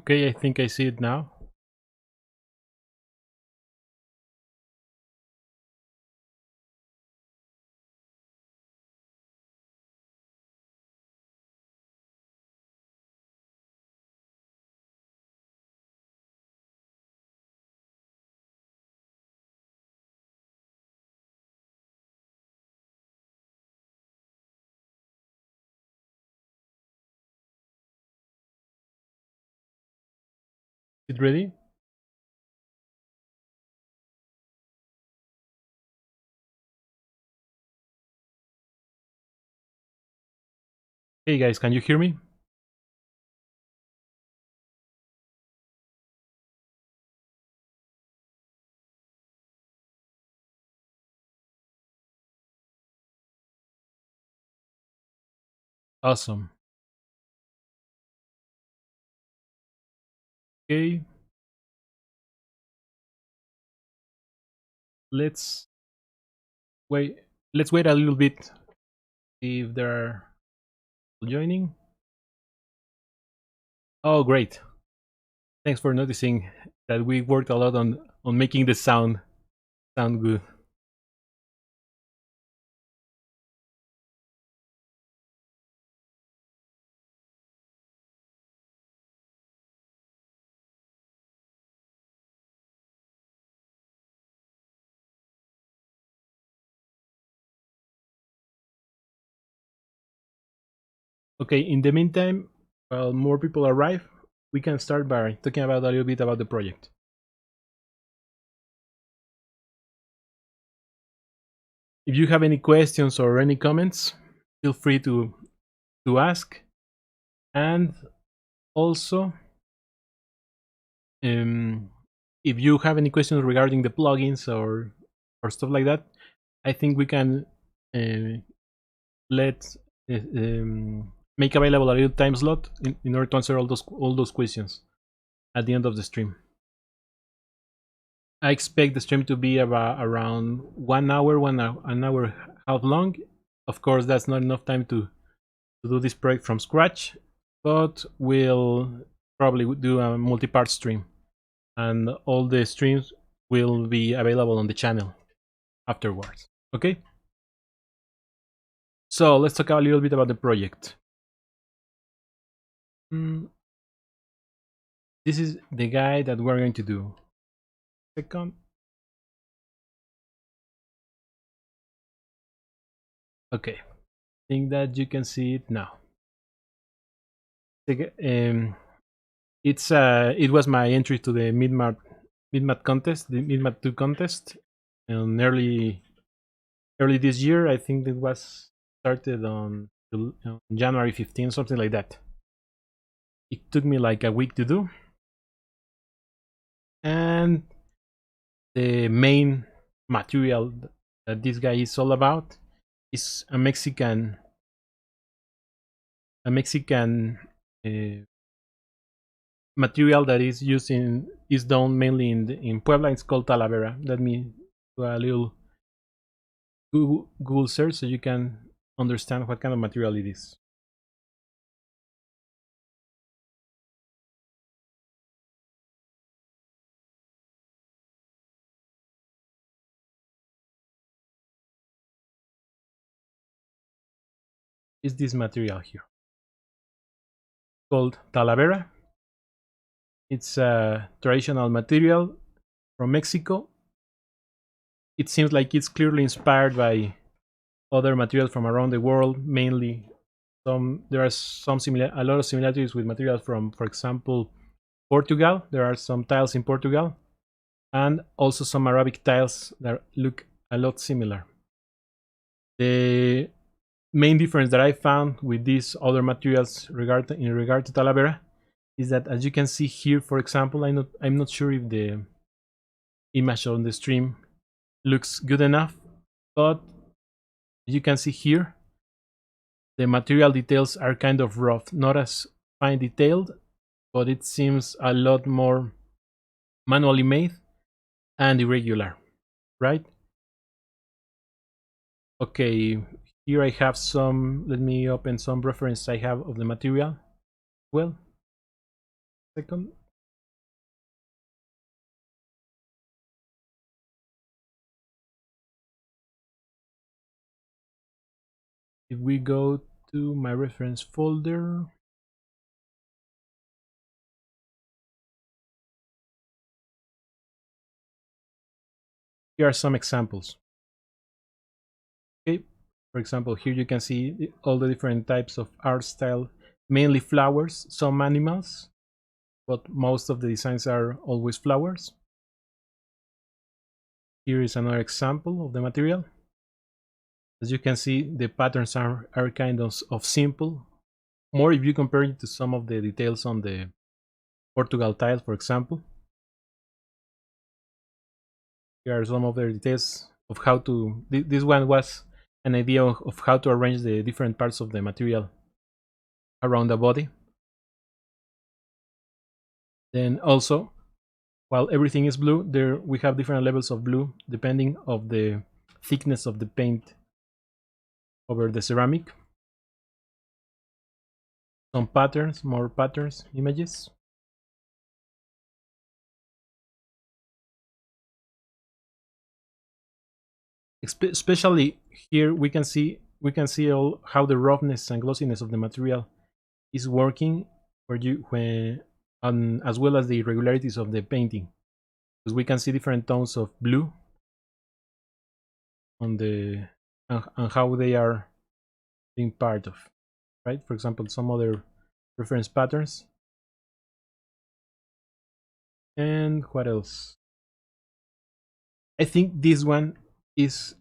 Okay, I think I see it now. Is it ready? Hey guys, can you hear me? Awesome. Okay, let's wait. Let's wait a little bit. See if they're joining. Oh, great! Thanks for noticing that we worked a lot on making the sound good. Okay, in the meantime, while more people arrive, we can start by talking about a little bit about the project. If you have any questions or any comments, feel free to ask. And also, um, if you have any questions regarding the plugins or stuff like that, I think we can uh, let make available a little time slot in order to answer all those questions at the end of the stream. I expect the stream to be about around 1 hour, an hour half long. Of course, that's not enough time to do this project from scratch, but we'll probably do a multi-part stream, and all the streams will be available on the channel afterwards. Okay? So let's talk a little bit about the project. This is the guide that we're going to do. Second. Okay. I think that you can see it now. It was my entry to the MeetMat contest, the MeetMat 2 contest, and early this year. I think it was started on January 15, something like that. It took me like a week to do, and the main material that this guy is all about is a Mexican uh, material that is done mainly in Puebla. It's called Talavera. Let me do a little Google search so you can understand what kind of material it is. Is this material here called Talavera? It's a traditional material from Mexico. It seems like it's clearly inspired by other materials from around the world. Mainly, there are a lot of similarities with materials from, for example, Portugal. There are some tiles in Portugal, and also some Arabic tiles that look a lot similar. The main difference that I found with these other materials in regard to Talavera is that, as you can see here, for example, I'm not sure if the image on the stream looks good enough, but you can see here the material details are kind of rough, not as fine detailed, but it seems a lot more manually made and irregular, right? Okay, here I have some, let me open some reference I have of the material. Well, second. If we go to my reference folder, here are some examples. Okay, for example, here you can see all the different types of art style, mainly flowers, some animals, but most of the designs are always flowers. Here is another example of the material. As you can see, the patterns are kind of simple. More if you compare it to some of the details on the Portugal tile, for example. Here are some of the details of how to... This one was an idea of how to arrange the different parts of the material around the body. Then also, while everything is blue, there we have different levels of blue depending of the thickness of the paint over the ceramic. Some patterns, more patterns, images. Especially here we can see all how the roughness and glossiness of the material is working for you as well as the irregularities of the painting, because we can see different tones of blue on the and how they are being part of, right? For example, some other reference patterns. And what else? I think this one is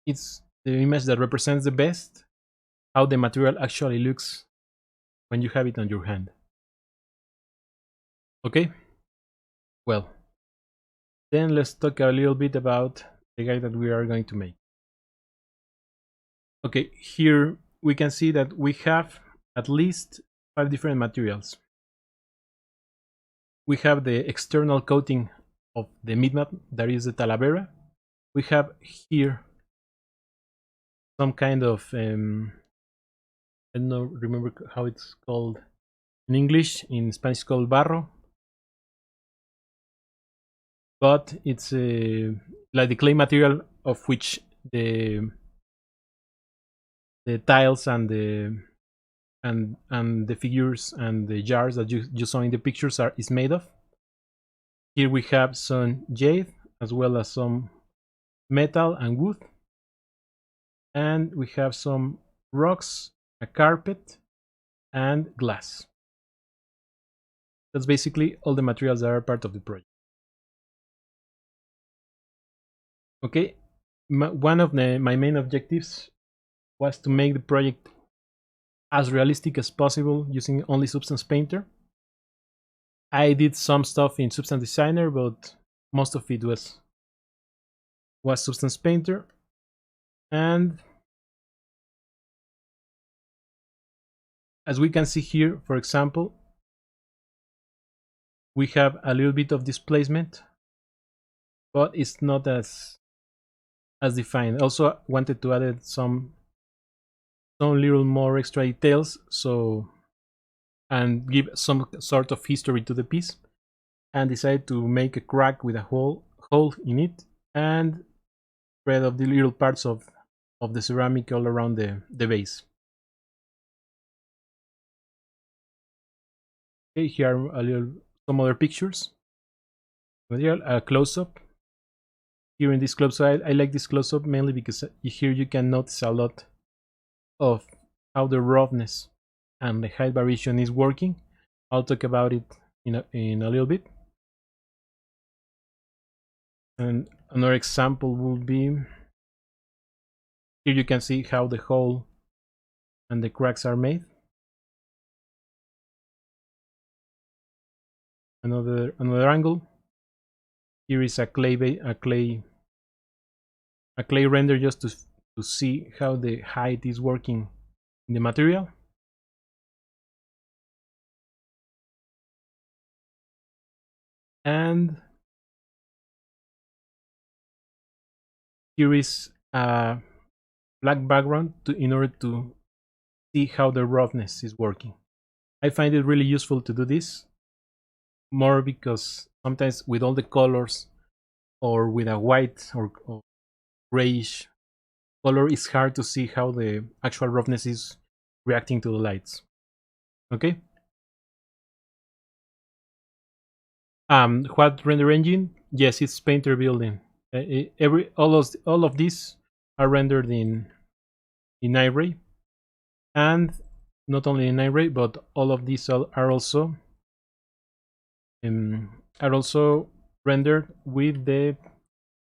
it's the image that represents the best how the material actually looks when you have it on your hand. Okay, well, then let's talk a little bit about the guy that we are going to make. Okay, here we can see that we have at least 5 different materials. We have the external coating of the MeetMat, that is the talavera. We have here some kind of I don't remember how it's called in English. In Spanish it's called barro, but it's like the clay material of which the tiles and the figures and the jars that you saw in the pictures is made of. Here we have some jade as well as some metal and wood, and we have some rocks, a carpet, and glass. That's basically all the materials that are part of the project. Okay, one of my main objectives was to make the project as realistic as possible using only Substance Painter. I did some stuff in Substance Designer, but most of it was Substance Painter. And as we can see here, for example, we have a little bit of displacement, but it's not as defined. Also wanted to add some little more extra details, so and give some sort of history to the piece, and decided to make a crack with a hole in it and spread of the little parts of the ceramic all around the base. Okay, here are some other pictures. A close-up. Here in this close-up, I like this close-up mainly because here you can notice a lot of how the roughness and the height variation is working. I'll talk about it in a little bit. And another example would be here you can see how the hole and the cracks are made. Another angle. Here is a clay render just to see how the height is working in the material. And here is a black background in order to see how the roughness is working. I find it really useful to do this, more because sometimes with all the colors or with a white or grayish color, it's hard to see how the actual roughness is reacting to the lights. Okay. What render engine? Yes, it's Painter building. All of these are rendered in Iray, and not only in Iray, but all of these are also rendered with the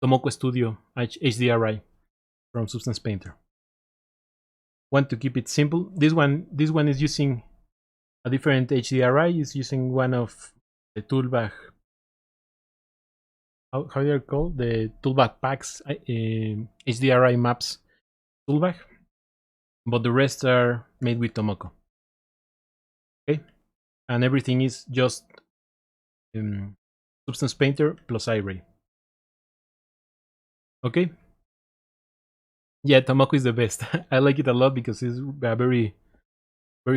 Xolotl Studio HDRI from Substance Painter. Want to keep it simple? This one is using a different HDRI. Is using one of the Toolbag. How they are called? The Toolbag packs HDRI maps Toolbag, but the rest are made with Tomoko. Okay, and everything is just Substance Painter plus Iray. Okay. Yeah, Tomoko is the best. I like it a lot because it's a very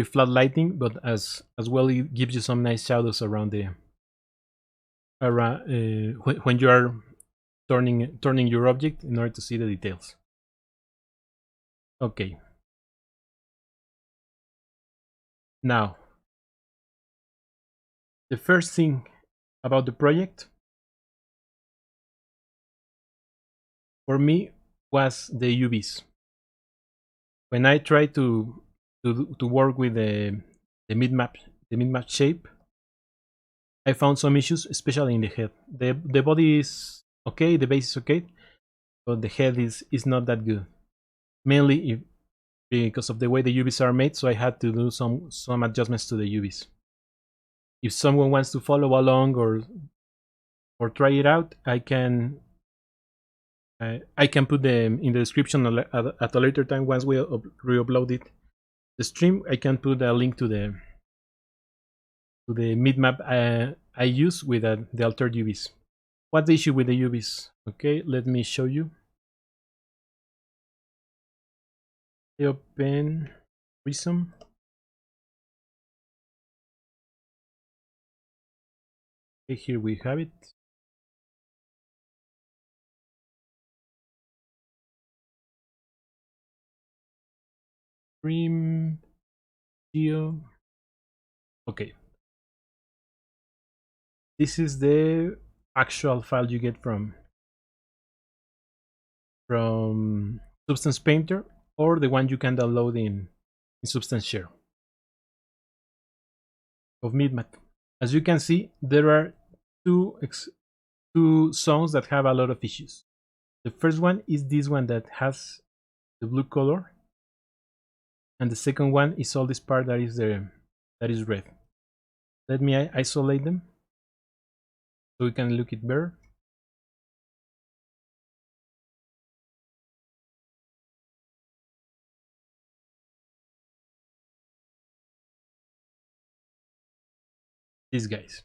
flat lighting, but as well it gives you some nice shadows around when you are turning your object in order to see the details. Okay. Now, the first thing about the project for me was the UVs. When I tried to work with the MeetMat shape, I found some issues, especially in the head. The body is okay, the base is okay, but the head is not that good. Mainly because of the way the UVs are made, so I had to do some adjustments to the UVs. If someone wants to follow along or try it out, I can put them in the description at a later time once we re-upload it. The stream, I can put a link to the MeetMat I use with the altered UVs. What's the issue with the UVs? Okay, let me show you. I open Prism. Okay, here we have it. Stream Geo. Okay. This is the actual file you get from Substance Painter, or the one you can download in Substance Share of MeetMat. As you can see, there are two songs that have a lot of issues. The first one is this one that has the blue color, and the second one is all this part that is red. Let me isolate them so we can look it better. These guys.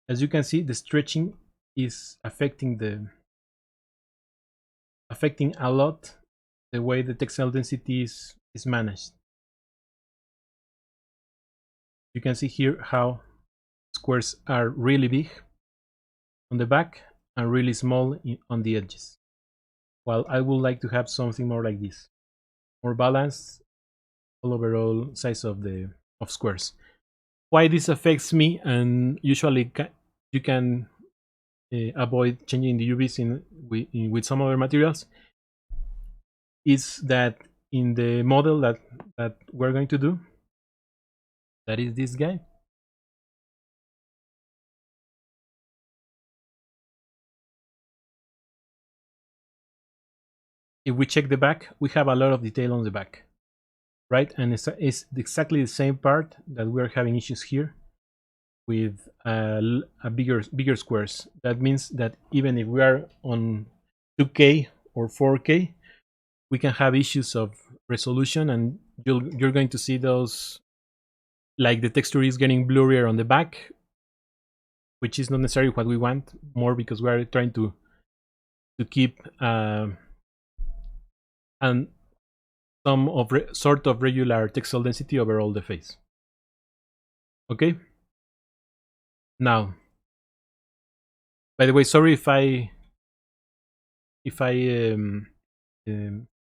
As you can see, the stretching is affecting a lot the way the textile density is managed. You can see here how squares are really big on the back and really small on the edges, while I would like to have something more like this, more balanced overall size of squares. Why this affects me, and usually you can avoid changing the UVs with some other materials, is that in the model that we're going to do, that is this guy, if we check the back, we have a lot of detail on the back, right? And it's exactly the same part that we're having issues here with a bigger squares. That means that even if we are on 2K or 4K, we can have issues of resolution, and you're going to see those, like the texture is getting blurrier on the back, which is not necessarily what we want, more because we are trying to keep and some sort of regular textile density over all the face. Okay. Now, by the way, sorry if I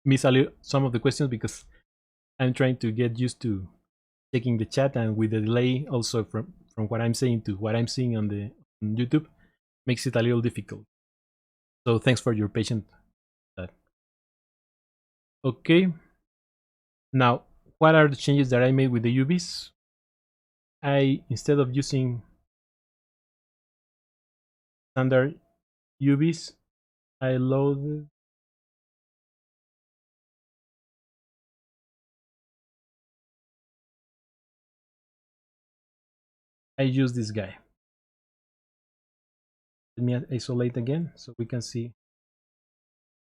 miss some of the questions, because I'm trying to get used to checking the chat, and with the delay also from what I'm saying to what I'm seeing on the on YouTube makes it a little difficult. So thanks for your patience. Okay. Now, what are the changes that I made with the UVs? Instead of using standard UVs, I loaded. I use this guy. Let me isolate again so we can see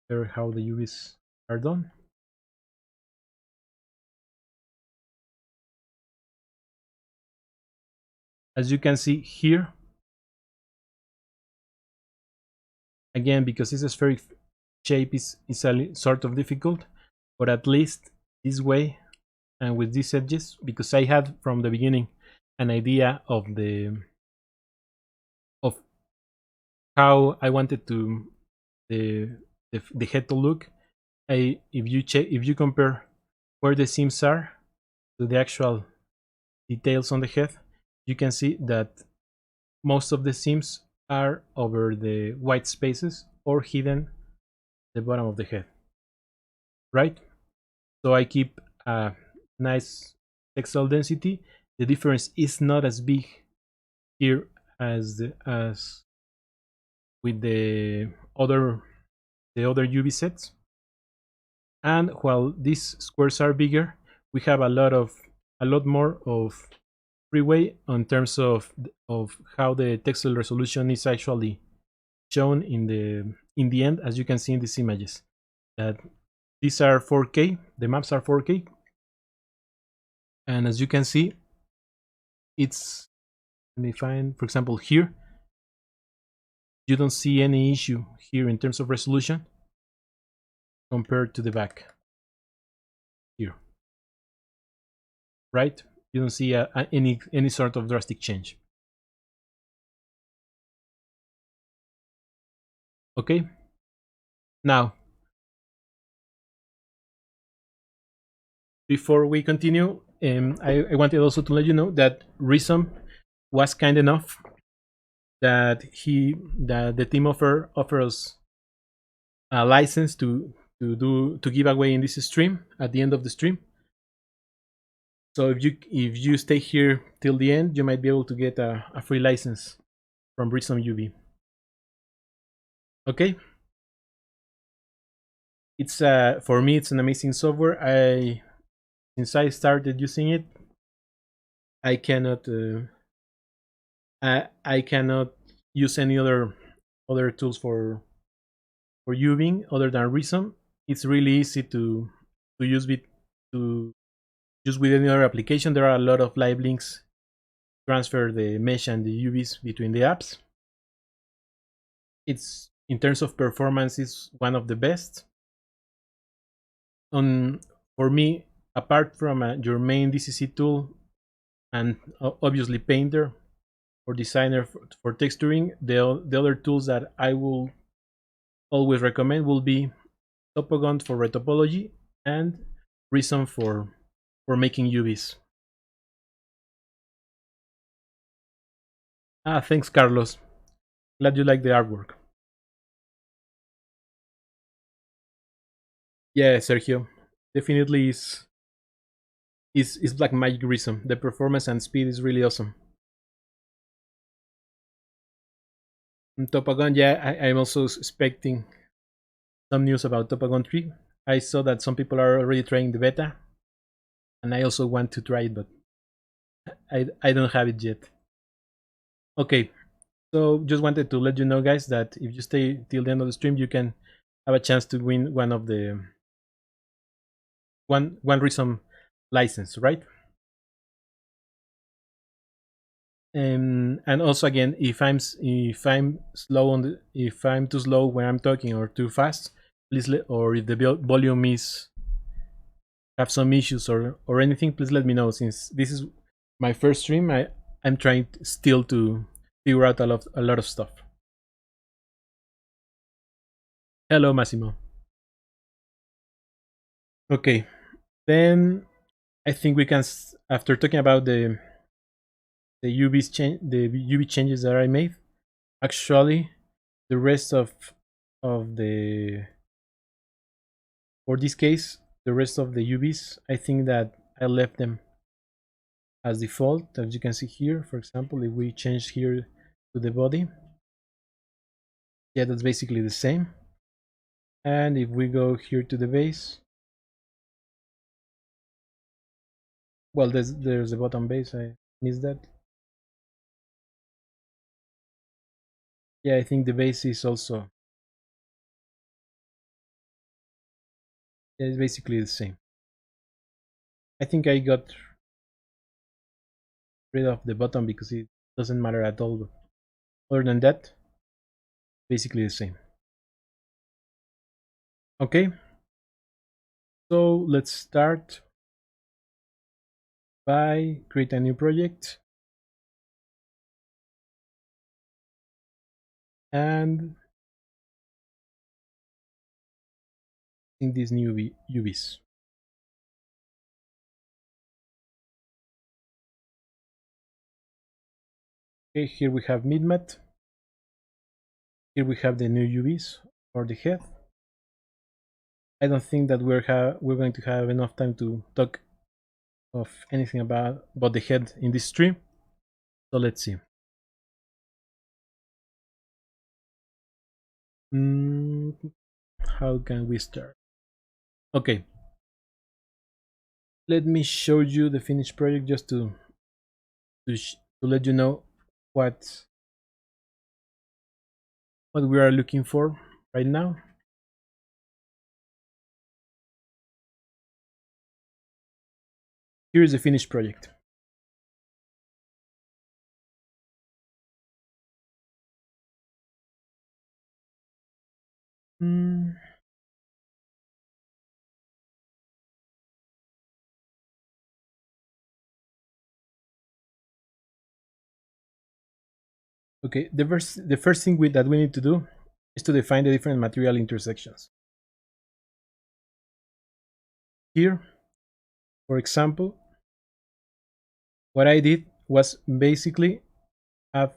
better how the UVs are done. As you can see here, again, because this spheric shape is a sort of difficult, but at least this way and with these edges, because I had from the beginning an idea of how I wanted the the head to look. If you compare where the seams are to the actual details on the head, you can see that most of the seams are over the white spaces or hidden the bottom of the head, right? So I keep a nice textile density. The difference is not as big here as with the other UV sets. And while these squares are bigger, we have a lot more of freeway in terms of how the textile resolution is actually shown in the end, as you can see in these images. That these are 4K, the maps are 4K, and as you can see, it's, let me find, for example, here, you don't see any issue here in terms of resolution compared to the back here, right? You don't see any sort of drastic change. Okay, now before we continue, I wanted also to let you know that Rhythm was kind enough that the team offer us a license to give away in this stream at the end of the stream. So if you stay here till the end, you might be able to get a free license from Rhythm UV. Okay, it's for me it's an amazing software. Since I started using it, I cannot I cannot use any other tools for UVing other than Rhythm. It's really easy to use to use with any other application. There are a lot of live links transfer the mesh and the UVs between the apps. It's, in terms of performance, is one of the best. For me, apart from your main DCC tool and obviously Painter or Designer for texturing, the other tools that I will always recommend will be Topogon for retopology and Rhythm for making UVs. Thanks, Carlos. Glad you like the artwork. Yeah, Sergio, definitely is Black Magic Rhythm. The performance and speed is really awesome. And Topagon, yeah, I'm also expecting some news about Topagon 3. I saw that some people are already trying the beta, and I also want to try it, but I don't have it yet. Okay, so just wanted to let you know, guys, that if you stay till the end of the stream, you can have a chance to win one of the one Rhythm license, right? And also, again, if I'm slow if I'm too slow when I'm talking or too fast, please or if the volume is have some issues or anything, please let me know. Since this is my first stream, I'm trying still to figure out a lot of stuff. Hello, Massimo. Okay, then I think we can, after talking about the UV changes that I made, actually the rest of the, for this case, the rest of the UVs, I think that I left them as default. As you can see here, for example, if we change here to the body, yeah, that's basically the same. And if we go here to the base, well, there's the bottom base, I missed that. Yeah, I think the base is also, yeah, it's basically the same. I think I got rid of the bottom because it doesn't matter at all. Other than that, basically the same. Okay, so let's start by create a new project and in these new UVs. Okay, here we have MeetMat. Here we have the new UVs for the head. I don't think that we're going to have enough time to talk of anything about the head in this stream. So let's see. How can we start? Okay, let me show you the finished project just to let you know what we are looking for right now. Here is the finished project. Okay, the first thing that we need to do is to define the different material intersections. Here, for example, what I did was basically have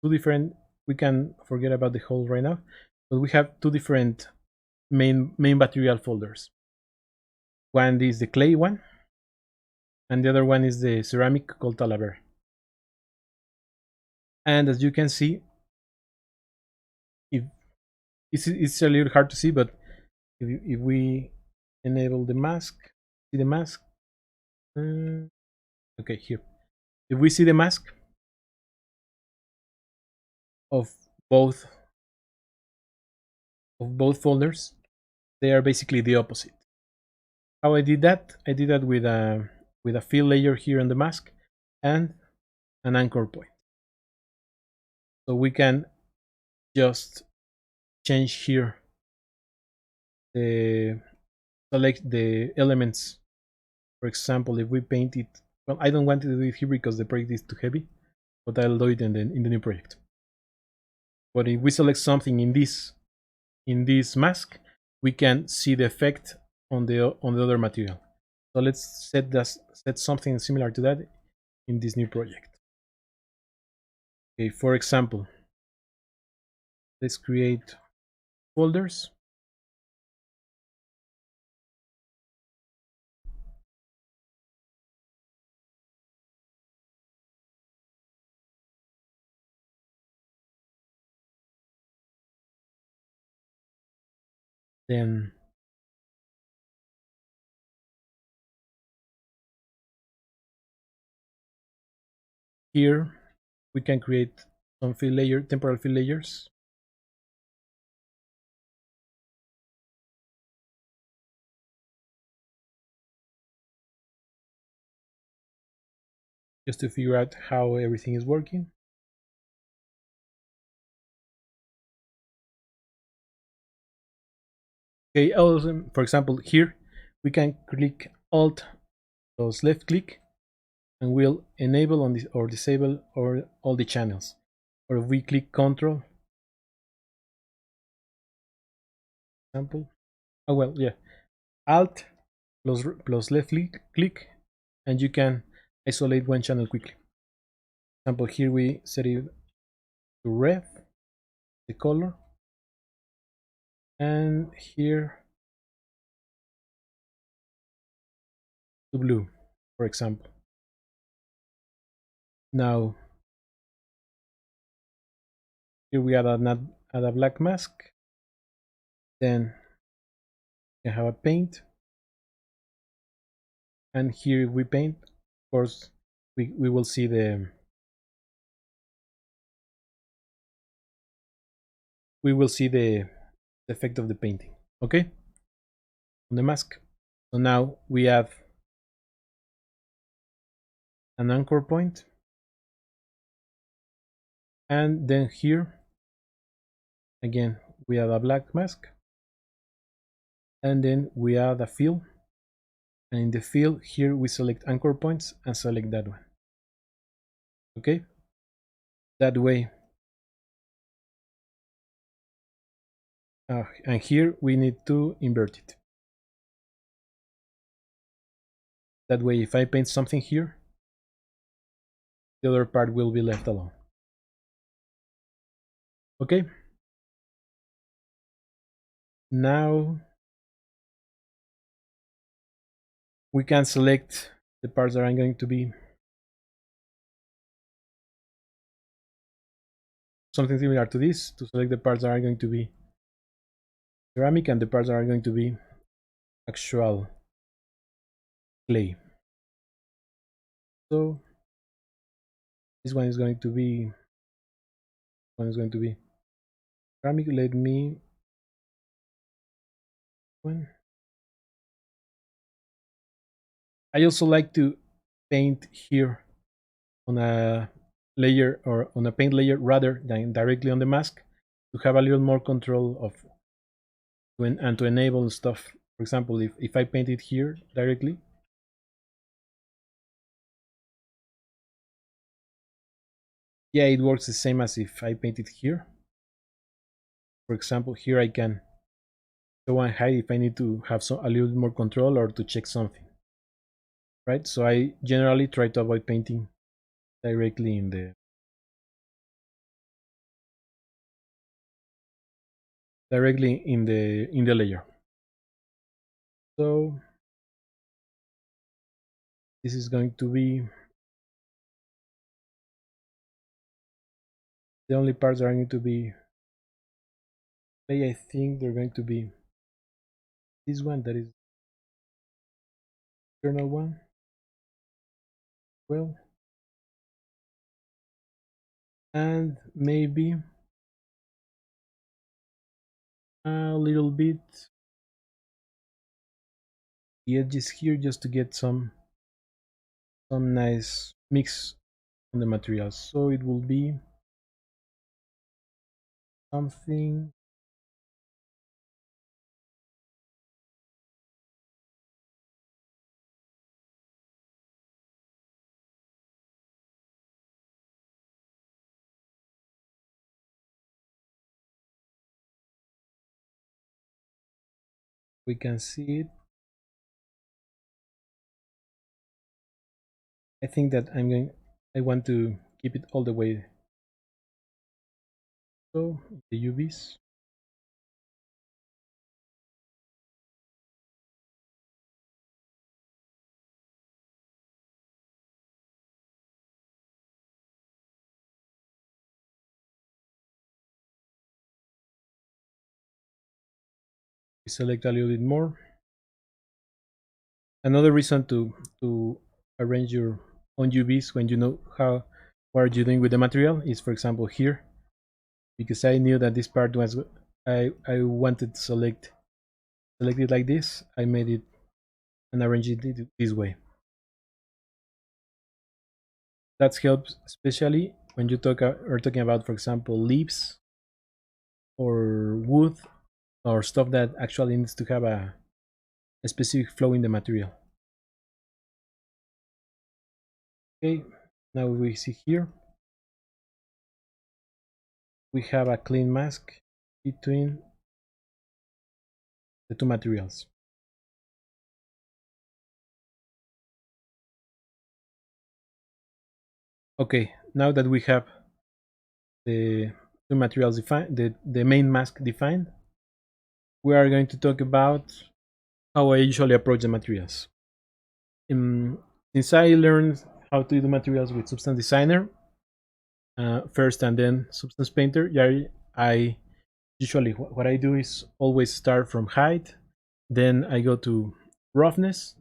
two different, we can forget about the whole right now, but we have two different main material folders. One is the clay one, and the other one is the ceramic called Talavera. And as you can see, if it's a little hard to see, but if we enable the mask, see the mask. Okay, here. If we see the mask of both folders, they are basically the opposite. How I did that? I did that with a fill layer here on the mask and an anchor point. So we can just change here select the elements. For example, if we paint it, well, I don't want to do it here because the project is too heavy, but I'll do it in the new project. But if we select something in this mask, we can see the effect on the other material. So let's set something similar to that in this new project. Okay, for example, let's create folders. Then here we can create some temporal fill layers. Just to figure out how everything is working. Okay, also, for example, here we can click Alt plus left click and we'll enable on this or disable or all the channels. Or if we click Control, example, oh well, yeah, Alt plus left click, and you can isolate one channel quickly. For example, here we set it to red, the color, and here to blue, for example. Now here we add a black mask, then you have a paint, and here we paint. Of course, we will see the effect of the painting. Okay, on the mask. So now we have an anchor point, and then here again we add a black mask, and then we add a fill, and in the fill here we select anchor points and select that one. Okay, that way. And here we need to invert it. That way, if I paint something here, the other part will be left alone. Okay. Now we can select the parts that are going to be something similar to this, to select the parts that are going to be ceramic and the parts that are going to be actual clay. So this one is going to be ceramic. Let me one. I also like to paint here on a layer or on a paint layer rather than directly on the mask, to have a little more control of and to enable stuff. For example, if I paint it here directly, yeah, it works the same as if I paint it here. For example, here I can show and hide if I need to have a little more control or to check something, right? So I generally try to avoid painting directly in the layer. So this is going to be the only parts that are going to be clay. I think they're going to be this one, that is the internal one. Well, and maybe a little bit the edges here, just to get some nice mix on the materials. So it will be something we can see it. I think that I want to keep it all the way. So the UVs. We select a little bit more. Another reason to arrange your own UVs when you know what are you doing with the material is, for example, here, because I knew that this part was I wanted to select it like this. I made it and arranged it this way. That helps, especially when you are talking about, for example, leaves or wood or stuff that actually needs to have a specific flow in the material. Okay, now we see here we have a clean mask between the two materials. Okay, now that we have the two materials defined, the main mask defined, we are going to talk about how I usually approach the materials. Since I learned how to do materials with Substance Designer first and then Substance Painter, yeah, I usually what I do is always start from height, then I go to roughness,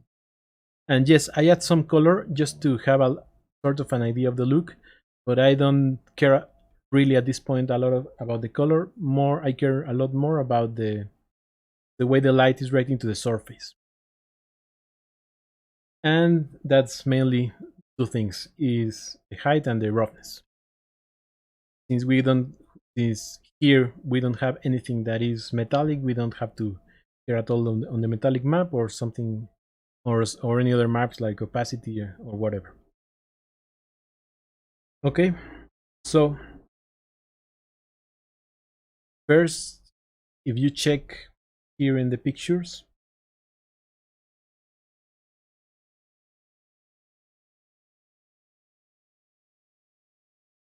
and yes, I add some color just to have a sort of an idea of the look, but I don't care really at this point a lot about the color. More, I care a lot more about the way the light is right into the surface, and that's mainly two things: is the height and the roughness. Since we don't, since here we don't have anything that is metallic, we don't have to care at all on the metallic map or something, or any other maps like opacity or whatever. Okay, so first, if you check here in the pictures,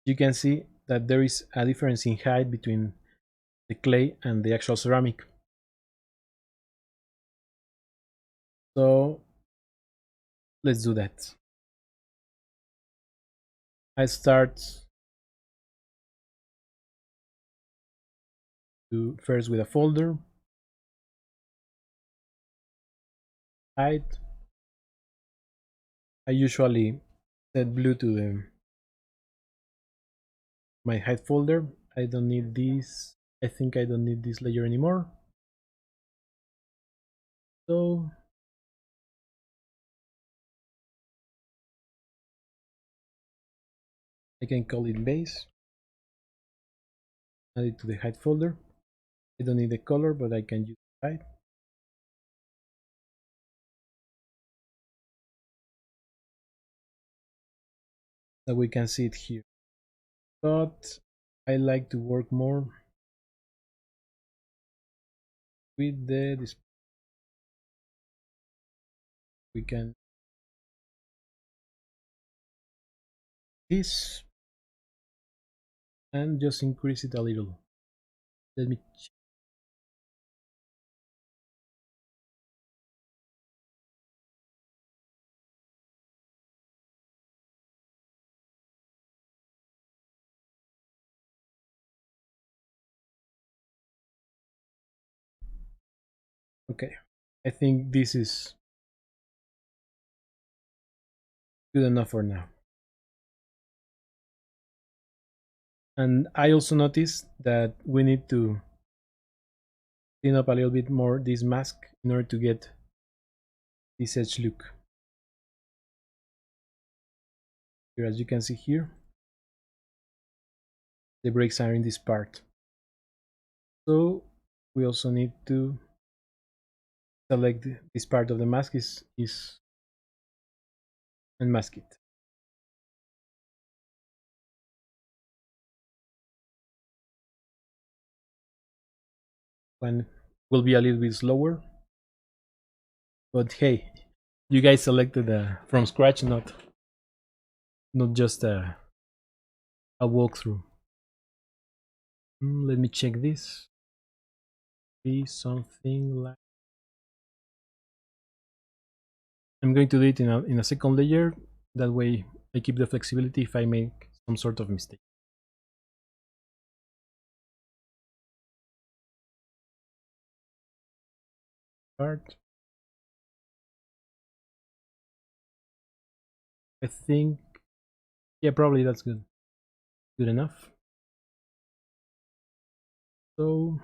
you can see that there is a difference in height between the clay and the actual ceramic. So let's do that. I start to first with a folder, height. I usually set blue to the my height folder. I don't need this. I think I don't need this layer anymore. So I can call it base. Add it to the height folder. I don't need the color, but I can use height. That we can see it here. But I like to work more with the display. We can this and just increase it a little. Let me check. Okay, I think this is good enough for now. And I also noticed that we need to clean up a little bit more this mask in order to get this edge look. Here, as you can see here, the breaks are in this part. So we also need to select this part of the mask is unmask it. One will be a little bit slower, but hey, you guys selected from scratch, not just a walkthrough. Let me check this. Be something like I'm going to do it in a second layer. That way, I keep the flexibility if I make some sort of mistake. Part. I think, yeah, probably that's good. Good enough. So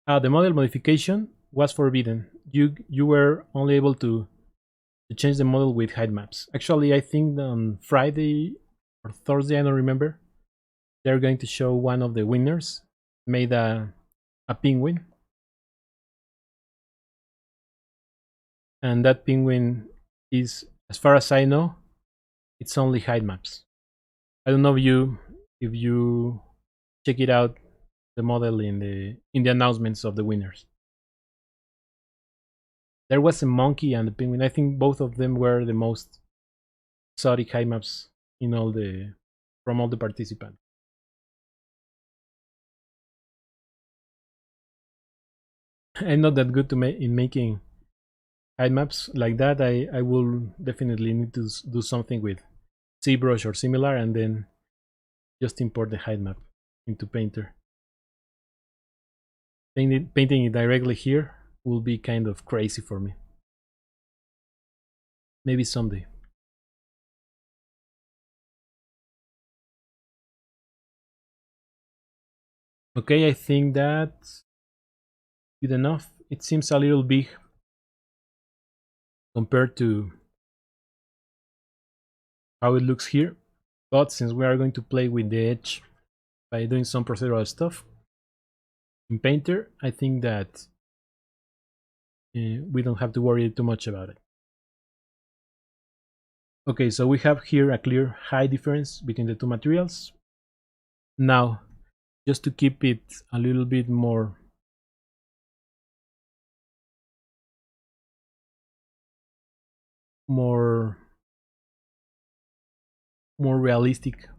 The model modification was forbidden. You were only able to change the model with height maps. Actually, I think on Friday or Thursday, I don't remember, they're going to show one of the winners made a penguin, and that penguin is, as far as I know, it's only height maps. I don't know if you check it out, the model in the announcements of the winners. There was a monkey and a penguin. I think both of them were the most exotic height maps in all the from all the participants. I'm not that good in making height maps like that. I will definitely need to do something with ZBrush or similar, and then just import the height map into Painter. Painting it directly here will be kind of crazy for me. Maybe someday. Okay, I think that's good enough. It seems a little big compared to how it looks here, but since we are going to play with the edge by doing some procedural stuff in Painter, I think that we don't have to worry too much about it. Okay, so we have here a clear height difference between the two materials. Now, just to keep it a little bit more realistic,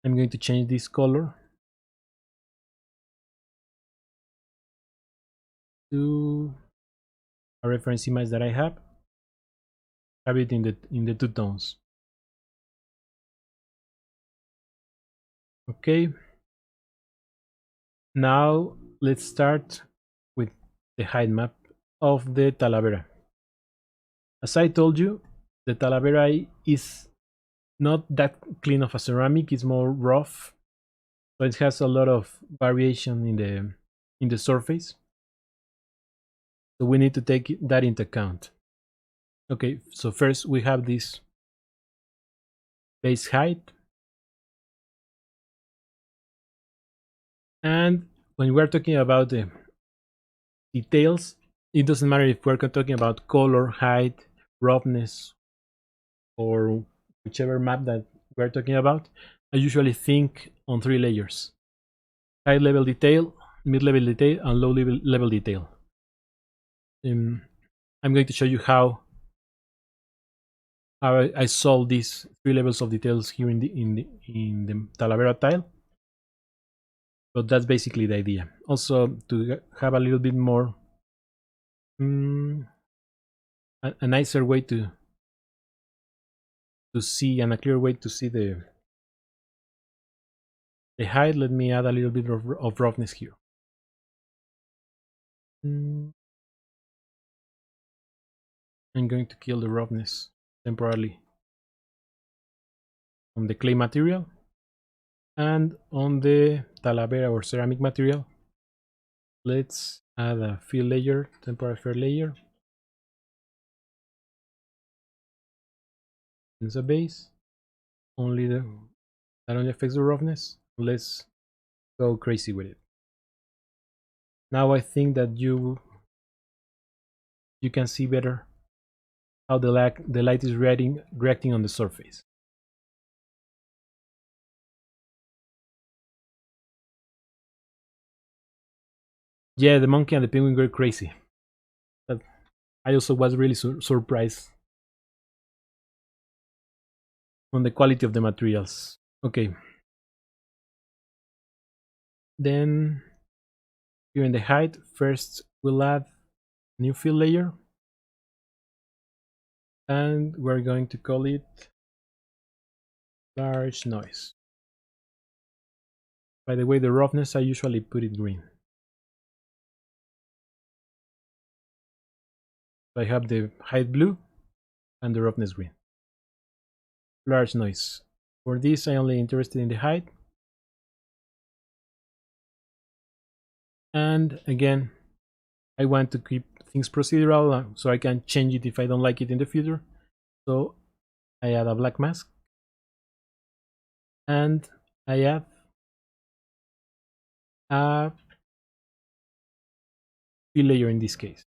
I'm going to change this color to a reference image that I have it in the two tones. Okay, now let's start with the height map of the Talavera. As I told you, the Talavera is not that clean of a ceramic, it's more rough, so it has a lot of variation in the surface, so we need to take that into account. Okay, so first we have this base height, and when we're talking about the details, it doesn't matter if we're talking about color, height, roughness, or whichever map that we're talking about. I usually think on 3 layers: high level detail, mid level detail, and low level detail. I'm going to show you how I solve these 3 levels of details here in the Talavera tile. But that's basically the idea. Also, to have a little bit more a nicer way to see, and a clear way to see the height, let me add a little bit of roughness here. I'm going to kill the roughness temporarily on the clay material, and on the Talavera or ceramic material, let's add a fill layer, temporary fill layer, as a base. That only affects the roughness. Let's go crazy with it. Now I think that you can see better how the light is reacting on the surface. Yeah, the monkey and the penguin were crazy. But I also was really surprised on the quality of the materials. Okay. Then here in the height, first we'll add a new fill layer, and we're going to call it large noise. By the way, the roughness, I usually put it green. So I have the height blue and the roughness green. Large noise. For this, I'm only interested in the height. And again, I want to keep things procedural, so I can change it if I don't like it in the future. So I add a black mask, and I add a fill layer in this case.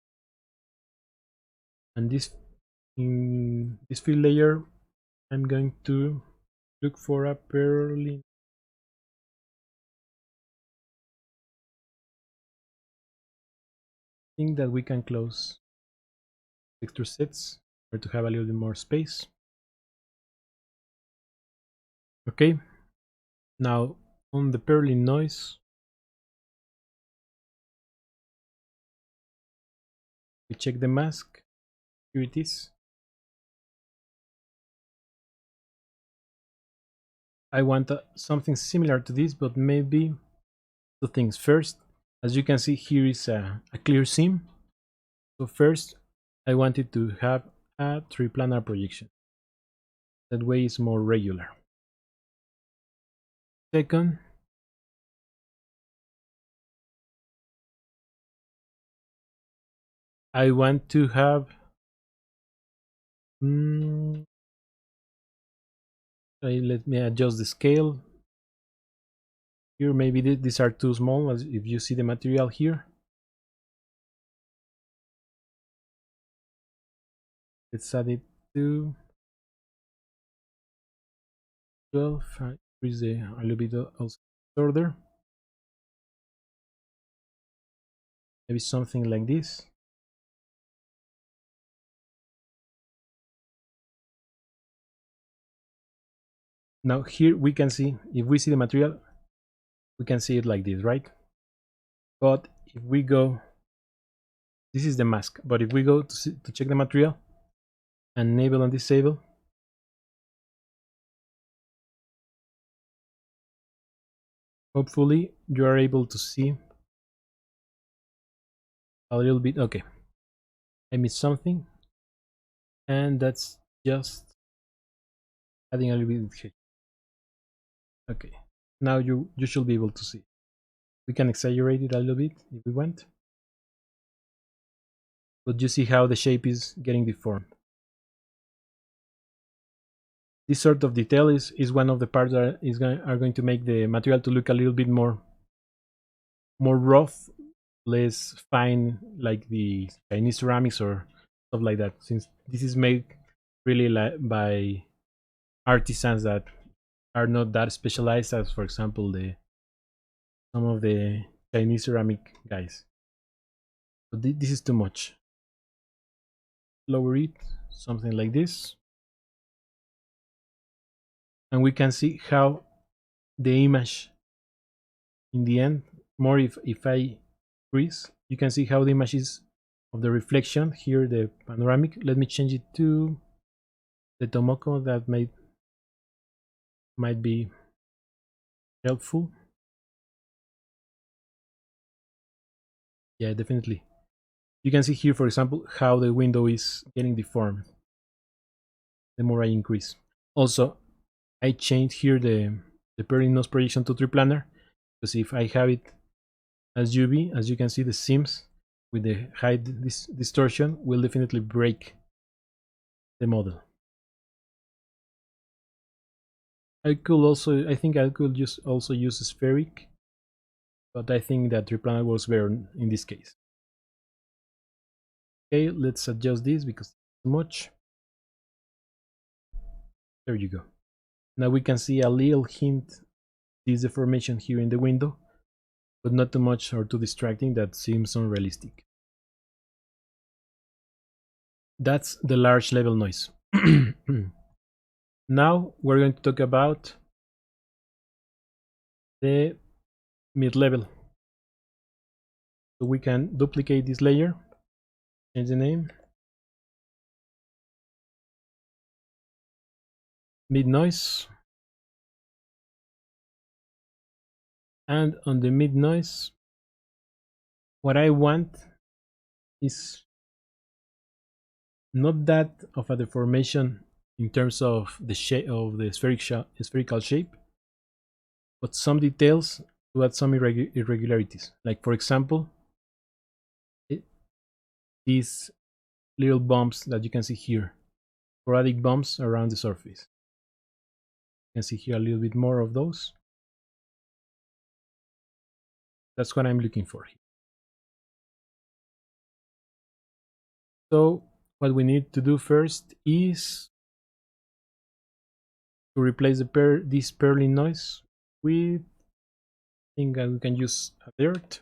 And in this fill layer, I'm going to look for a pearly. I think that we can close texture sets or to have a little bit more space. Okay, now on the pearly noise, we check the mask. Here it is. I want something similar to this, but maybe two things. First, as you can see, here is a clear seam. So first, I wanted to have a triplanar projection. That way it's more regular. Second, I want to have let me adjust the scale. Here maybe these are too small, as if you see the material here. Let's add it to 12. Increase a little bit also order. Maybe something like this. Now here we can see, if we see the material, we can see it like this, right? But if we go, this is the mask, but if we go to check the material and enable and disable, hopefully you are able to see a little bit. Okay, I missed something, and that's just adding a little bit of shape. Okay, now you should be able to see. We can exaggerate it a little bit if we want, but you see how the shape is getting deformed. This sort of detail is one of the parts that are going to make the material to look a little bit more rough, less fine, like the Chinese ceramics or stuff like that, since this is made really by artisans that are not that specialized as, for example, some of the Chinese ceramic guys. But this is too much. Lower it, something like this, and we can see how the image in the end, more if I freeze, you can see how the image is of the reflection here, the panoramic. Let me change it to the Tomoko. That might be helpful. Yeah, definitely. You can see here, for example, how the window is getting deformed the more I increase. Also, I changed here the pairing nose projection to triplanar, because if I have it as UV, as you can see, the seams with the high distortion will definitely break the model. I think I could also use spheric, but I think that triplanar works better in this case. Okay, let's adjust this because it's too much. There you go. Now we can see a little hint, this deformation here in the window, but not too much or too distracting that seems unrealistic. That's the large level noise. Now we're going to talk about the mid-level. So we can duplicate this layer, change the name, mid noise, and on the mid noise, what I want is not that of a deformation in terms of the shape of the spherical shape, but some details to add some irregularities. Like for example, these little bumps that you can see here, sporadic bumps around the surface. You can see here a little bit more of those. That's what I'm looking for here. So what we need to do first is to replace this purling noise with, I think we can use a dirt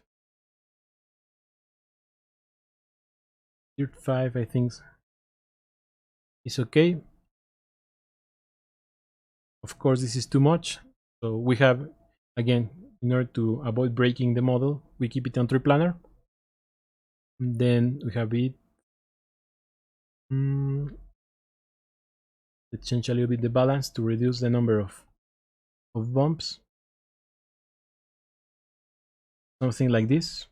5, I think is okay. Of course this is too much, so we have, again, in order to avoid breaking the model, we keep it on triplanar. Then we have it, let's change a little bit the balance to reduce the number of bumps, something like this.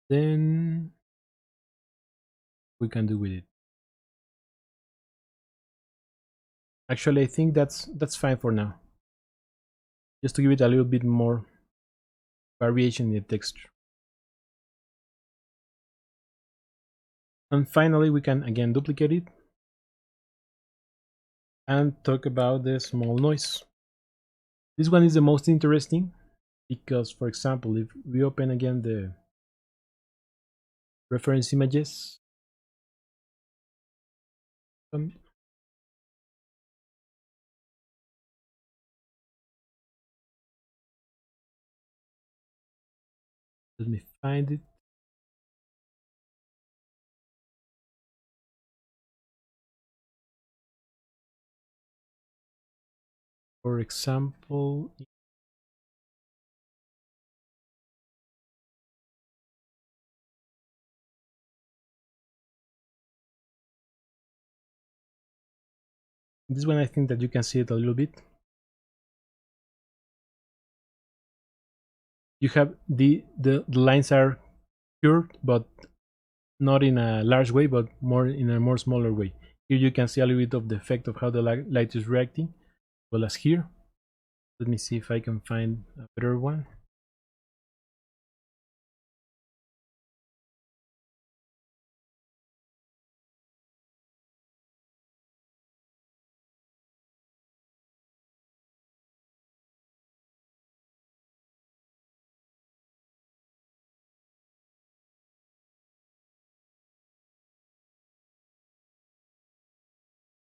Then we can do with it. Actually, I think that's fine for now, just to give it a little bit more variation in the texture. And finally, we can again duplicate it and talk about the small noise. This one is the most interesting because, for example, if we open again the reference images, let me find it. For example, this one, I think that you can see it a little bit. You have the lines are curved, but not in a large way, but more in a more smaller way. Here you can see a little bit of the effect of how the light is reacting, well as here. Let me see if I can find a better one.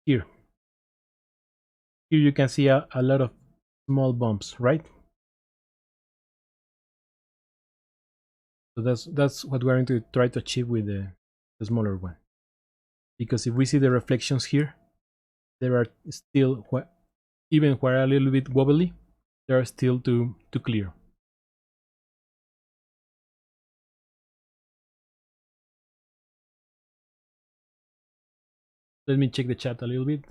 Here you can see a lot of small bumps, right? So that's what we're going to try to achieve with the smaller one. Because if we see the reflections here, there are still, even where a little bit wobbly, they are still too clear. Let me check the chat a little bit.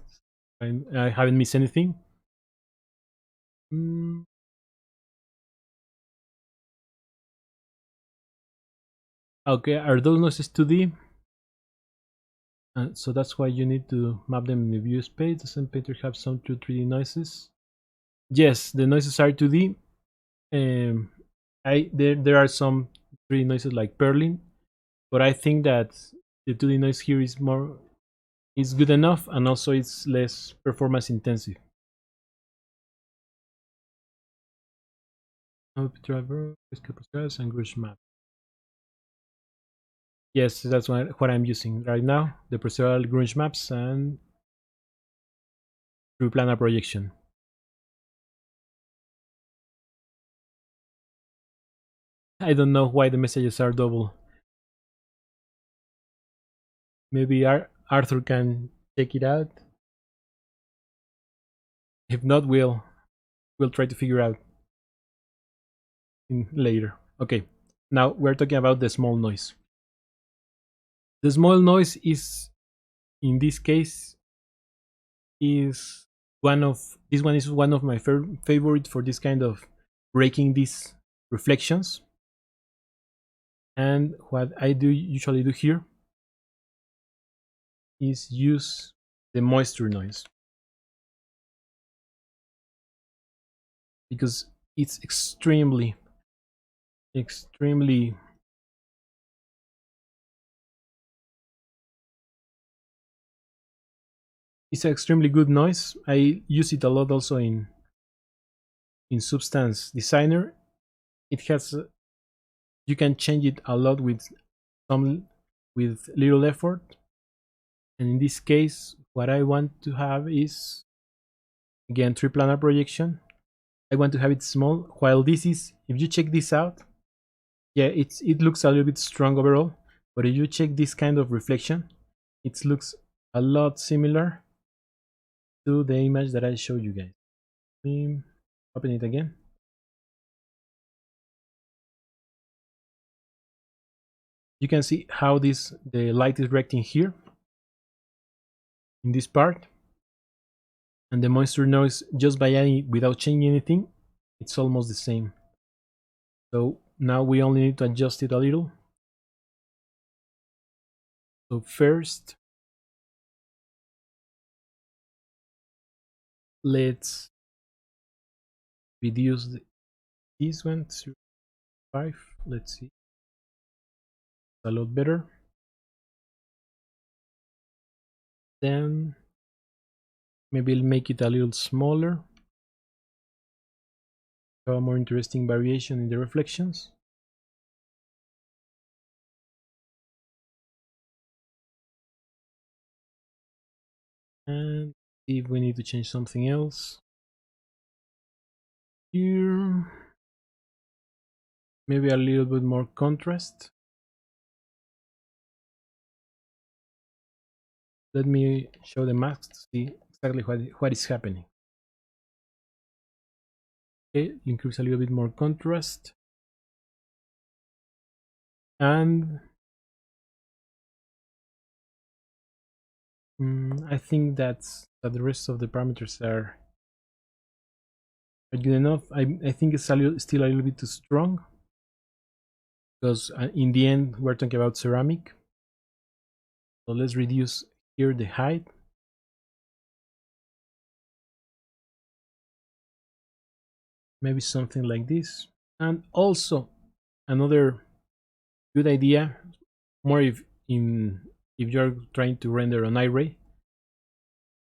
I haven't missed anything. Okay, are those noises 2D? So that's why you need to map them in the view space. Doesn't Painter have some 3D noises? Yes, the noises are 2D. There are some 3D noises like purling, but I think that the 2D noise here is good enough, and also it's less performance intensive. Driver, and Grush map. Yes, that's what I'm using right now. The procedural grunge maps and through planar projection. I don't know why the messages are double. Maybe Arthur can check it out. If not, we'll try to figure out later. Okay, now we're talking about the small noise. The small noise is, in this case, is one of my favorite for this kind of breaking these reflections. And what I usually do here is use the moisture noise. because it's extremely it's an extremely good noise. I use it a lot also in Substance Designer. It has you can change it a lot some with little effort, and in this case what I want to have is, again, triplanar projection. I want to have it small, while this is, if you check this out, yeah, it looks a little bit strong overall, but if you check this kind of reflection, it looks a lot similar to the image that I showed you guys. Let me open it again. You can see how the light is reacting here in this part, and the moisture noise, just by adding, without changing anything, it's almost the same. So now we only need to adjust it a little. So first, let's reduce this one to 5. Let's see, a lot better. Then maybe I'll make it a little smaller, have a more interesting variation in the reflections. And see if we need to change something else here. Maybe a little bit more contrast. Let me show the mask to see exactly what is happening. Okay, increase a little bit more contrast, and I think that the rest of the parameters are good enough. I think it's still a little bit too strong, because in the end we're talking about ceramic. So let's reduce here the height. Maybe something like this. And also another good idea, more if you're trying to render on iRay,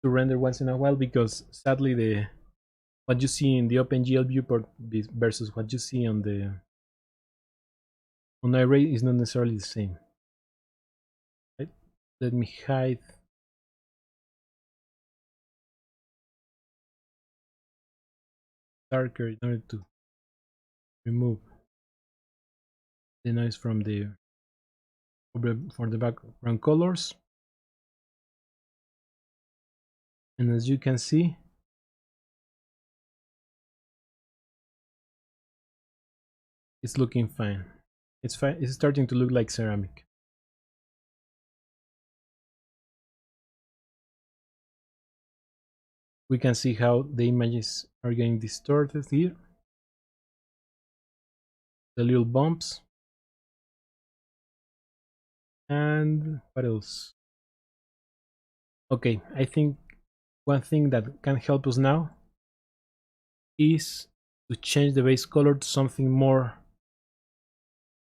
to render once in a while, because sadly what you see in the OpenGL viewport versus what you see on iRay is not necessarily the same. Right? Let me hide darker in order to remove the noise from for the background colors. And as you can see, it's looking fine. It's fine. It's starting to look like ceramic. We can see how the images are getting distorted here. The little bumps. And what else? Okay, I think one thing that can help us now is to change the base color to something more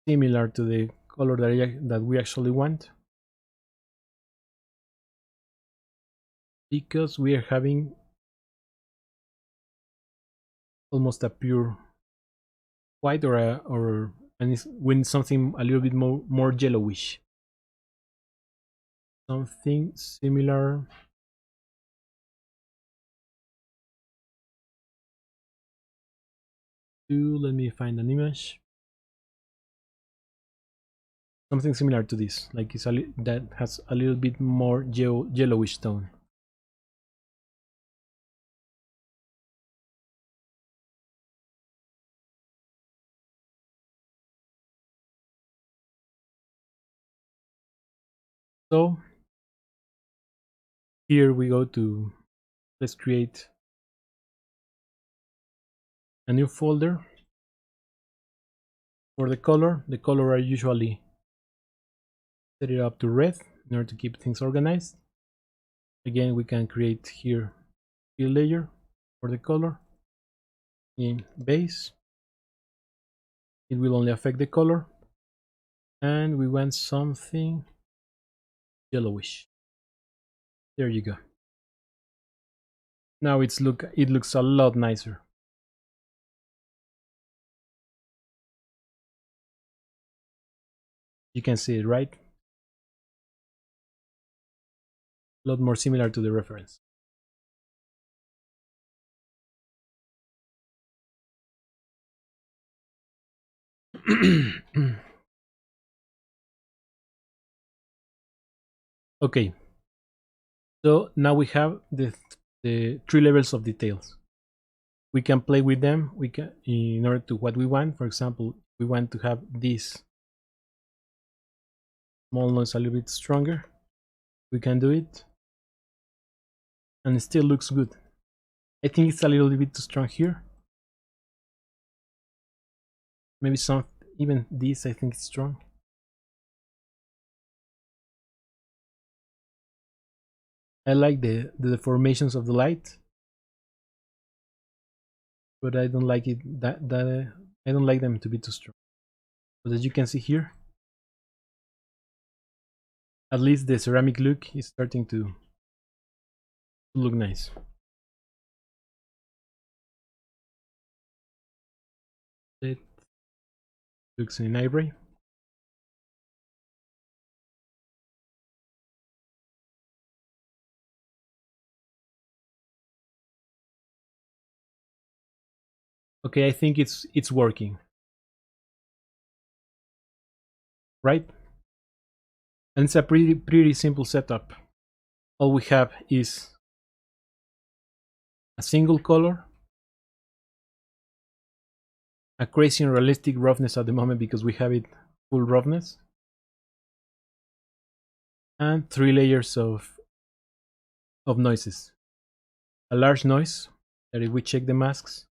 similar to the color that we actually want, because we are having almost a pure white, and we need something a little bit more yellowish, something similar to, let me find an image, something similar to this, like that has a little bit more yellowish tone. So here we go to, let's create a new folder. For the color I usually set it up to red in order to keep things organized. Again, we can create here fill layer for the color. in base. It will only affect the color, and we want something yellowish. There you go. Now it looks a lot nicer. You can see it, right? A lot more similar to the reference. Okay, so now we have the 3 levels of details. We can play with them. We can, in order to what we want. For example, we want to have this small noise a little bit stronger. We can do it, and it still looks good. I think it's a little bit too strong here. Maybe even this, I think it's strong. I like the deformations of the light, but I don't like it I don't like them to be too strong. But as you can see here, at least the ceramic look is starting to look nice. It looks in ivory. Okay, I think it's working, right? And it's a pretty simple setup. All we have is a single color, a crazy and realistic roughness at the moment because we have it full roughness, and 3 layers of noises. A large noise that if we check the masks,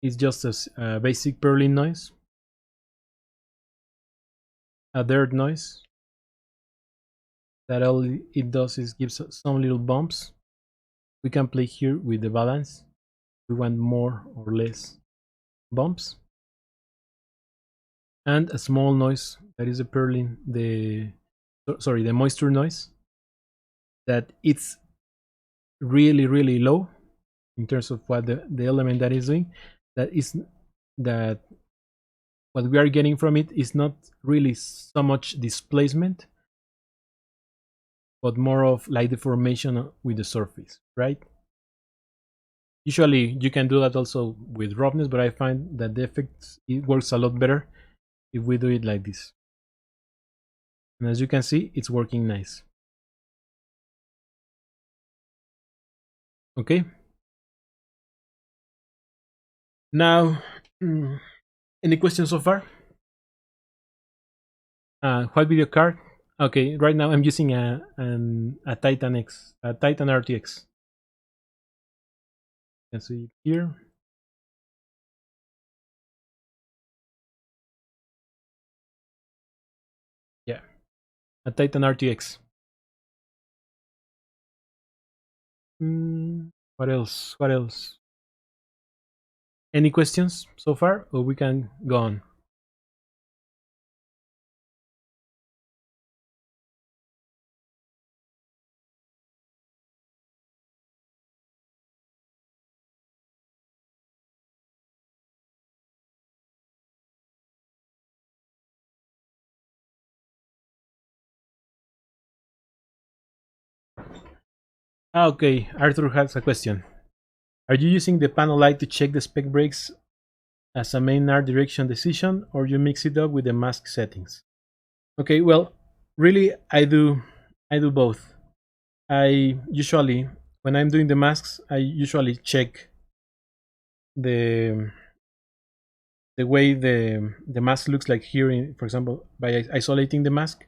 it's just a basic purling noise. A dirt noise that all it does is gives some little bumps. We can play here with the balance. We want more or less bumps. And a small noise that is a purling, the moisture noise, that it's really low in terms of what the element that is doing. That what we are getting from it is not really so much displacement, but more of like deformation with the surface, right? Usually you can do that also with roughness, but I find that the effect, it works a lot better if we do it like this. And as you can see, it's working nice. Okay. Now, any questions so far? What video card? Okay, right now I'm using a Titan RTX. You can see it here. Yeah, a Titan RTX. What else? What else? Any questions so far, or we can go on? Okay, Arthur has a question. Are you using the panel light to check the spec breaks as a main art direction decision, or you mix it up with the mask settings? Okay, well, really, I do both. I usually, when I'm doing the masks, I usually check the way the mask looks like here, for example, by isolating the mask.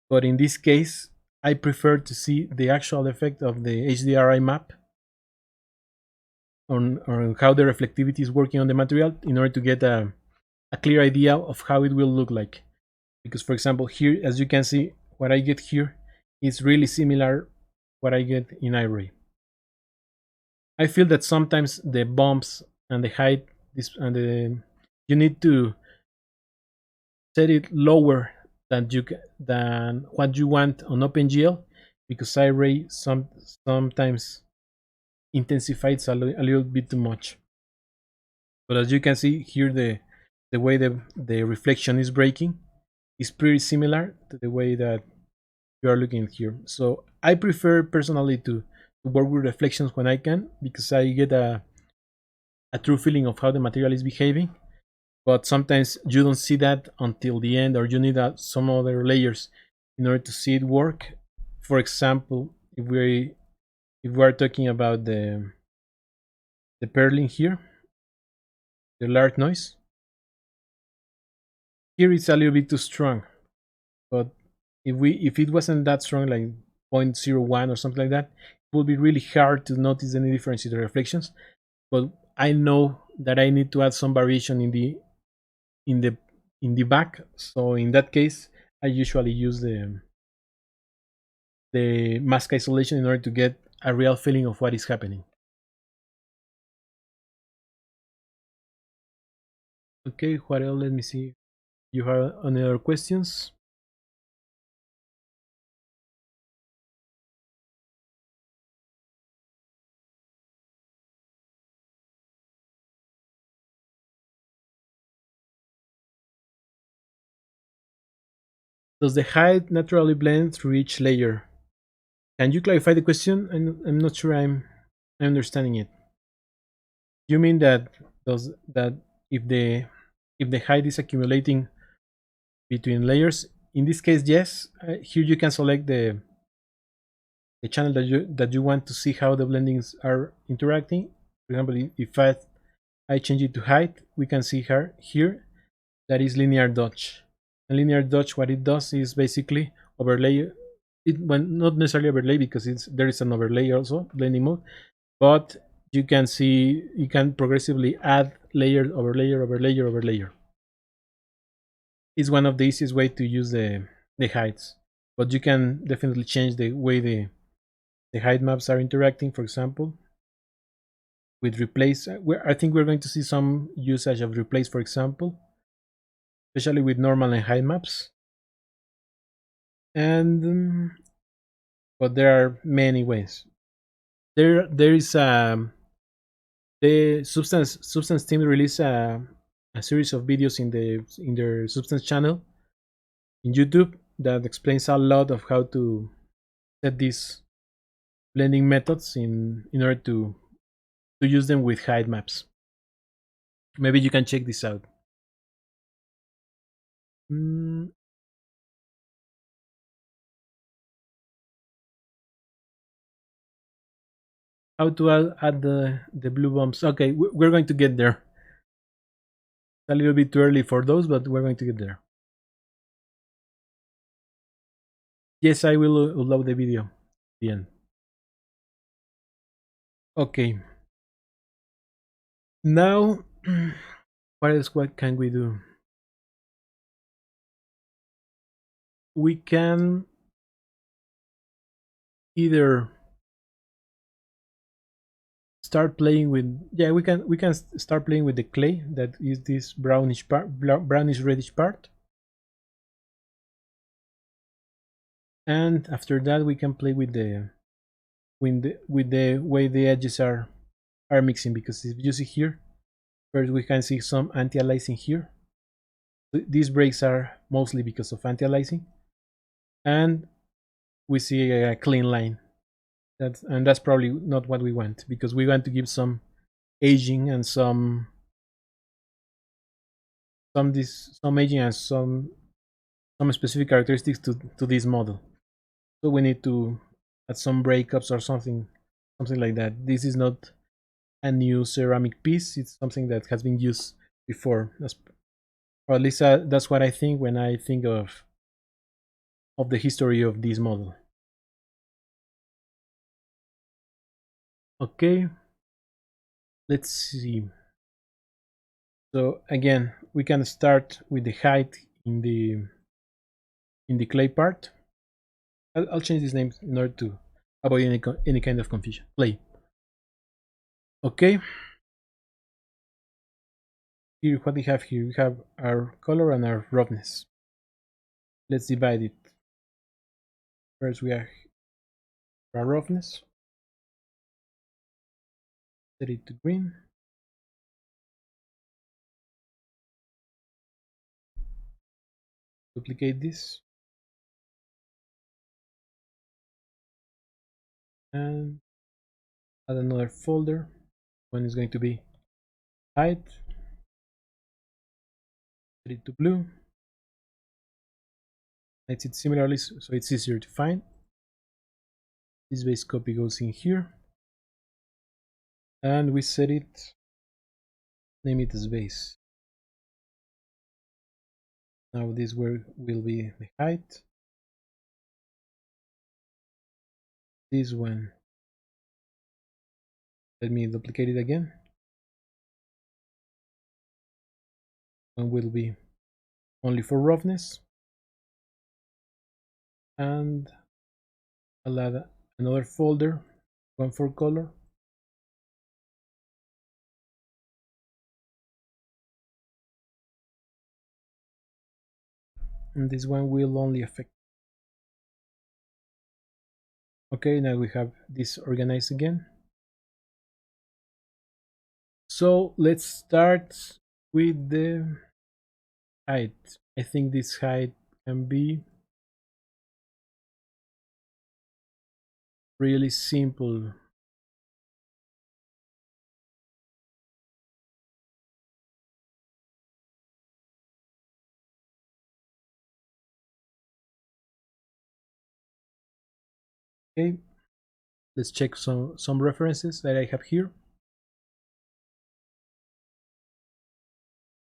But in this case, I prefer to see the actual effect of the HDRI map on how the reflectivity is working on the material in order to get a clear idea of how it will look like. Because, for example, here, as you can see, what I get here is really similar what I get in iRay. I feel that sometimes the bumps and the height, you need to set it lower than what you want on OpenGL, because iRay sometimes intensifies a little bit too much. But as you can see here, the way the reflection is breaking is pretty similar to the way that you are looking here. So I prefer personally to work with reflections when I can, because I get a true feeling of how the material is behaving. But sometimes you don't see that until the end, or you need some other layers in order to see it work. For example, if we are talking about the purling here, the large noise, here it's a little bit too strong. But if it wasn't that strong, like 0.01 or something like that, it would be really hard to notice any difference in the reflections. But I know that I need to add some variation in the back. So in that case, I usually use the mask isolation in order to get a real feeling of what is happening. Okay, what else? Let me see. You have any other questions? Does the height naturally blend through each layer? Can you clarify the question? I'm not sure I'm understanding it. You mean that if the height is accumulating between layers? In this case, yes. Here you can select the channel that you want to see how the blendings are interacting. For example, if I change it to height, we can see here that is linear dodge. And linear dodge, what it does is basically overlay it, well, not necessarily overlay, because there is an overlay also, blending mode, but you can see you can progressively add layer over layer over layer over layer. It's one of the easiest way to use the heights, but you can definitely change the way the height maps are interacting. For example, with replace, I think we're going to see some usage of replace, for example, especially with normal and height maps. And but there are many ways. There is the substance team released a series of videos in their substance channel in YouTube that explains a lot of how to set these blending methods in order to use them with height maps. Maybe you can check this out. Mm, how to add the blue bumps? Okay, we're going to get there. It's a little bit too early for those, but we're going to get there. Yes, I will upload the video at the end. Okay. Now, what can we do? We can either start playing with, yeah, we can start playing with the clay that is this brownish reddish part, and after that we can play with the way the edges are mixing, because if you see here, first we can see some anti-aliasing here. These breaks are mostly because of anti-aliasing, and we see a clean line. That's probably not what we want, because we want to give some aging and some aging and some specific characteristics to this model. So we need to add some breakups or something like that. This is not a new ceramic piece. It's something that has been used before, or at least that's what I think when I think of the history of this model. Okay, let's see. So again, we can start with the height in the clay part. I'll change this name in order avoid any kind of confusion. Play. Okay. Here, what we have here? We have our color and our roughness. Let's divide it. First, we have our roughness. Set it to green. Duplicate this. And add another folder. One is going to be height. Set it to blue. Makes it similarly so it's easier to find. This base copy goes in here. And we set it, name it as base. Now this will be the height. This one, let me duplicate it again. One will be only for roughness. And I'll add another folder, one for color. And this one will only affect. Okay, now we have this organized again. So let's start with the height. I think this height can be really simple. Okay, let's check some references that I have here.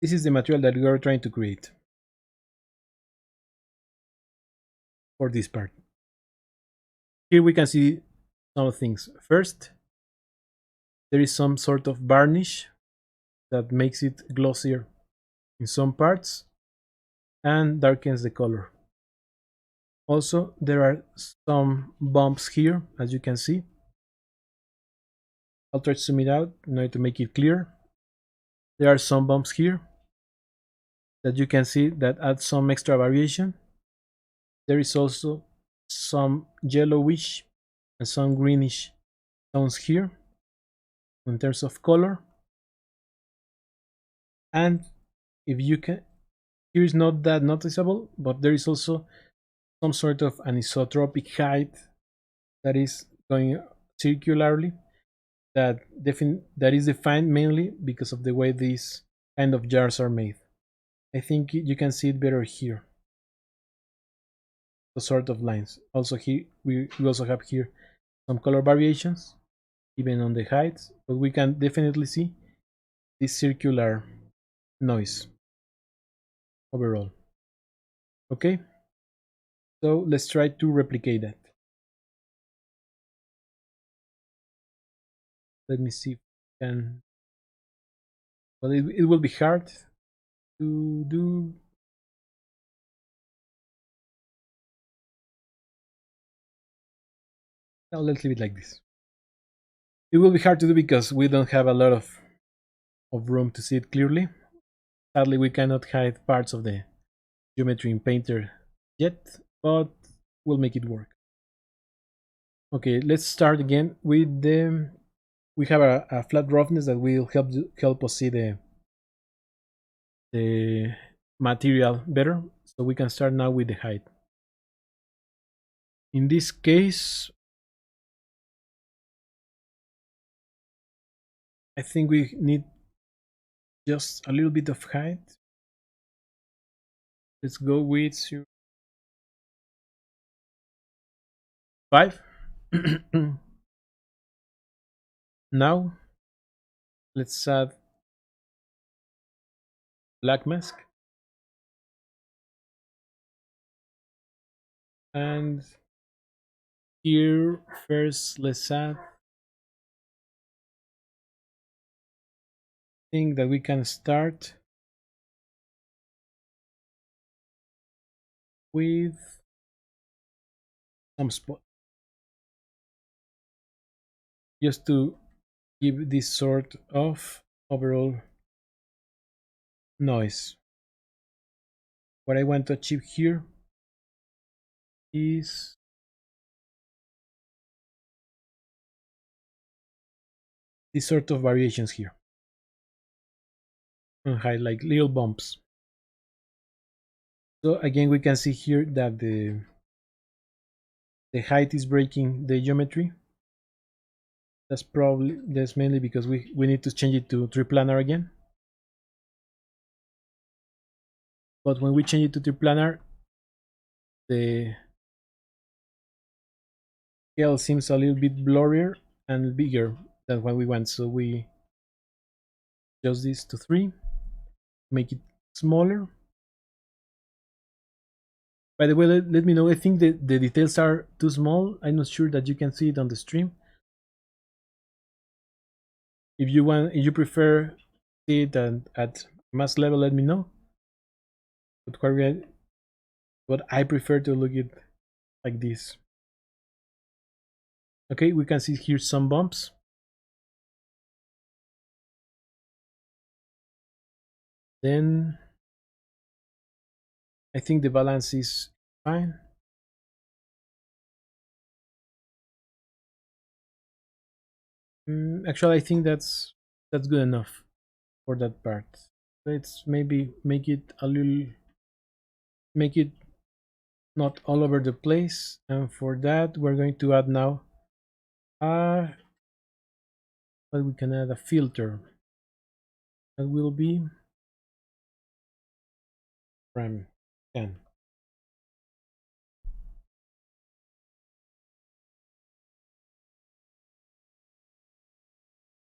This is the material that we are trying to create for this part. Here we can see some things. First, there is some sort of varnish that makes it glossier in some parts and darkens the color. Also, there are some bumps here, as you can see. I'll try to zoom it out in order to make it clear. There are some bumps here that you can see that add some extra variation. There is also some yellowish and some greenish tones here in terms of color. And if you can, here is not that noticeable, but there is also some sort of anisotropic height that is going circularly that is defined mainly because of the way these kind of jars are made. I think you can see it better here. The sort of lines. Also here we also have here some color variations, even on the heights, but we can definitely see this circular noise overall. Okay, so let's try to replicate that. Let me see if we can. Well, it will be hard to do. Now let's leave it like this. It will be hard to do because we don't have a lot of room to see it clearly. Sadly, we cannot hide parts of the geometry in Painter yet, but we'll make it work. Okay, let's start again with the. We have a flat roughness that will help us see the material better. So we can start now with the height. In this case, I think we need just a little bit of height. Let's go with 5. Now let's add black mask and here first let's add. I think that we can start with some spot. just to give this sort of overall noise. What I want to achieve here is this sort of variations here and high, like little bumps. So again, we can see here that the height is breaking the geometry. That's mainly because we need to change it to triplanar again. But when we change it to triplanar, the scale seems a little bit blurrier and bigger than when we went. So we adjust this to 3, make it smaller. By the way, let me know. I think the details are too small. I'm not sure that you can see it on the stream. If you prefer see it at mass level, let me know. But I prefer to look it like this. Okay, we can see here some bumps. Then I think the balance is fine. Actually, I think that's good enough for that part. Let's maybe make it not all over the place, and for that we're going to add now but we can add a filter that will be from 10.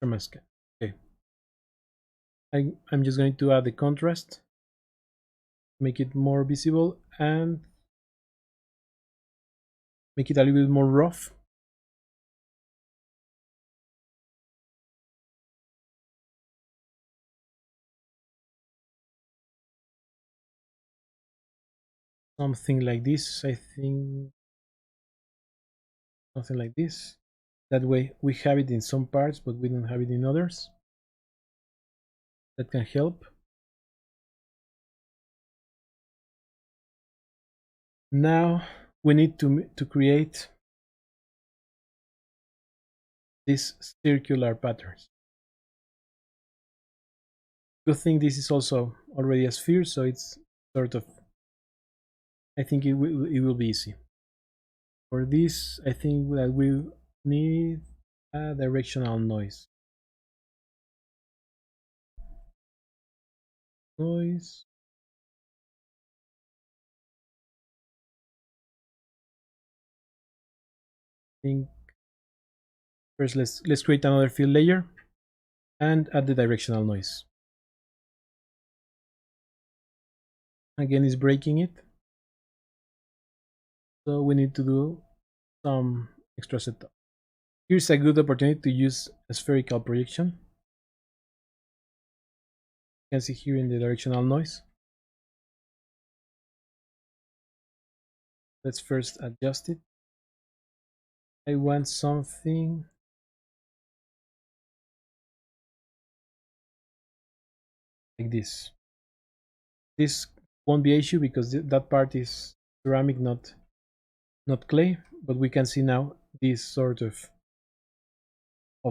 From a scan. Okay. I'm just going to add the contrast, make it more visible, and make it a little bit more rough. Something like this, I think. Something like this. That way we have it in some parts, but we don't have it in others. That can help. Now we need to create these circular patterns. Good thing this is also already a sphere, so it's sort of, I think it will be easy. For this, I think that we need a directional noise. I think first let's create another fill layer and add the directional noise. Again, it's breaking it, so we need to do some extra setup. Here's a good opportunity to use a spherical projection. You can see here in the directional noise. Let's first adjust it. I want something like this. This won't be an issue because that part is ceramic, not clay, but we can see now these sort of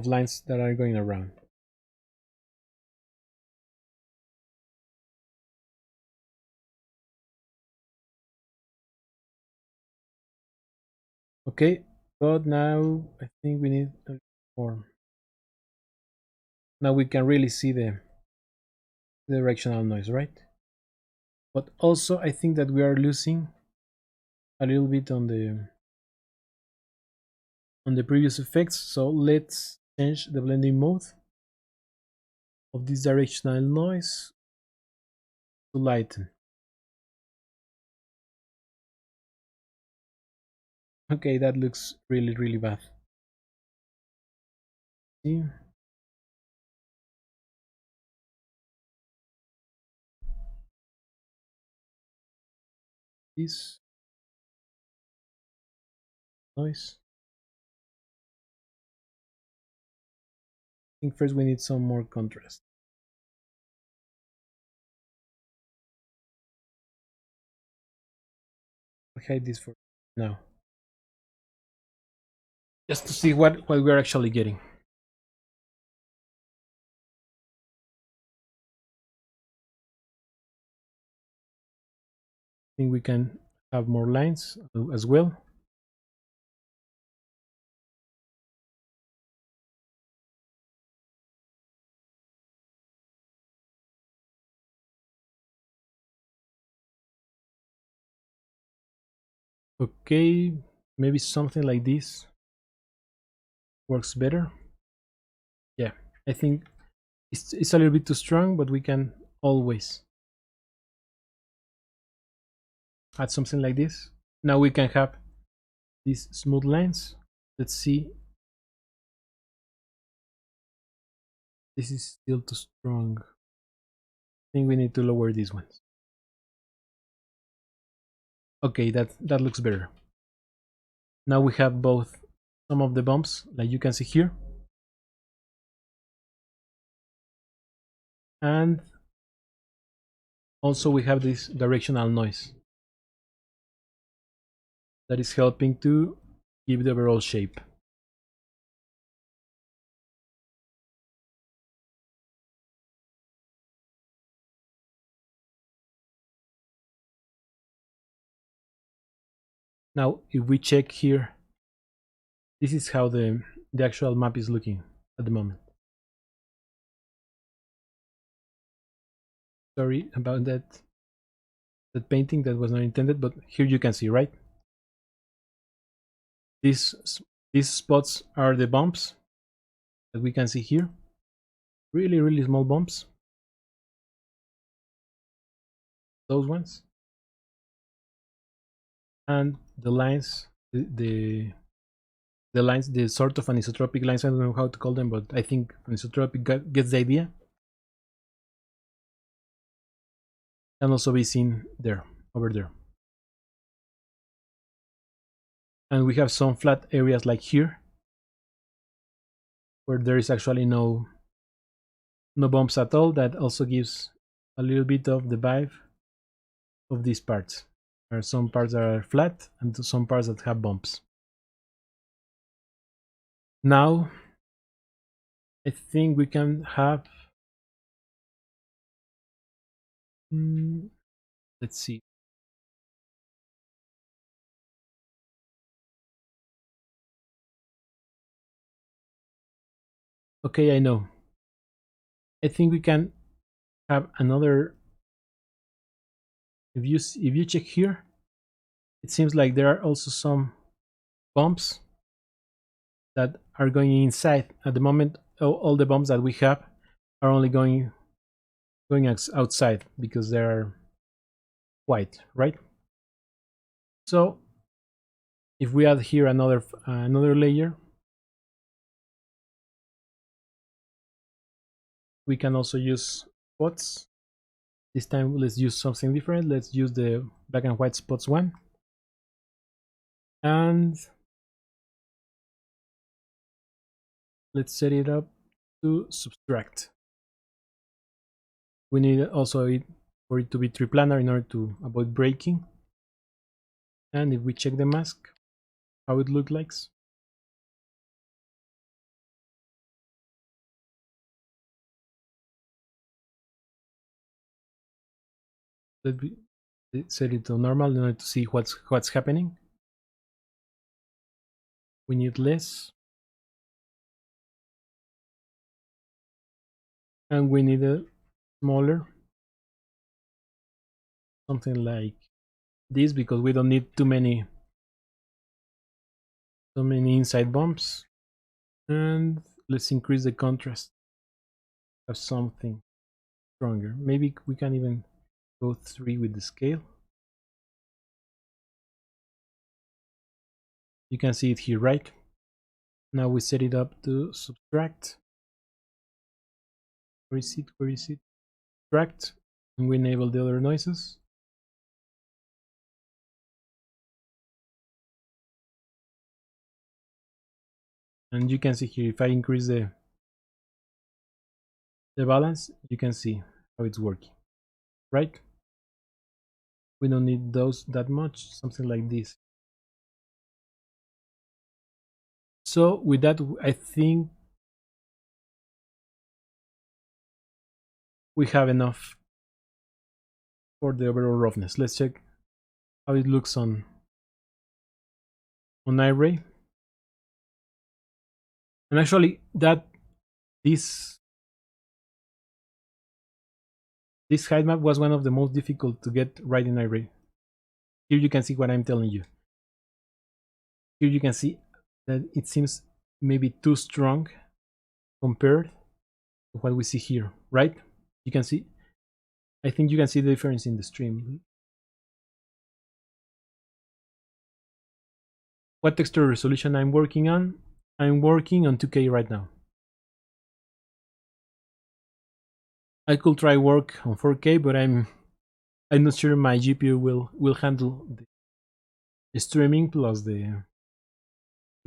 lines that are going around. Okay, but now I think we need a more. Now we can really see the directional noise, right? But also I think that we are losing a little bit on the previous effects, so let's change the blending mode of this directional noise to lighten. Okay, that looks really bad. See? This noise. think first we need some more contrast. I'll hide this for now, just to see what we're actually getting. I think we can have more lines as well. Okay, maybe something like this works better. Yeah, I think it's a little bit too strong, but we can always add something like this. Now we can have these smooth lines. Let's see. This is still too strong. I think we need to lower these ones. Okay, that looks better. Now we have both some of the bumps, like you can see here, and also we have this directional noise that is helping to give the overall shape. Now if we check here, this is how the actual map is looking at the moment. Sorry about that painting, that was not intended, but here you can see, right? These spots are the bumps that we can see here. Really small bumps. Those ones. And the lines, the lines, the sort of anisotropic lines, I don't know how to call them, but I think anisotropic gets the idea. Can also be seen there, over there. And we have some flat areas like here, where there is actually no bumps at all. That also gives a little bit of the vibe of these parts. There are some parts that are flat and some parts that have bumps. Now I think we can have let's see. Okay, I know. I think we can have another. If you check here, it seems like there are also some bumps that are going inside. At the moment, all the bumps that we have are only going outside because they're white, right? So if we add here another layer, we can also use spots. This time let's use something different. Let's use the black and white spots one, and let's set it up to subtract. We need also for it to be triplanar in order to avoid breaking. And if we check the mask, how it looks like. Let me set it to normal in order to see what's happening. We need less, and we need a smaller, something like this, because we don't need too many inside bumps. And let's increase the contrast of something stronger. Maybe we can even go 3 with the scale. You can see it here, right? Now we set it up to subtract. Where is it? Where is it? Subtract, and we enable the other noises. And you can see here, if I increase the the balance, you can see how it's working, right? We don't need those that much, something like this. So with that, I think we have enough for the overall roughness. Let's check how it looks on iRay. And actually, this height map was one of the most difficult to get right in iRay. Here you can see what I'm telling you. Here you can see that it seems maybe too strong compared to what we see here, right? You can see, I think you can see the difference in the stream. What texture resolution I'm working on? I'm working on 2K right now. I could try work on 4K, but I'm not sure my GPU will handle the streaming plus the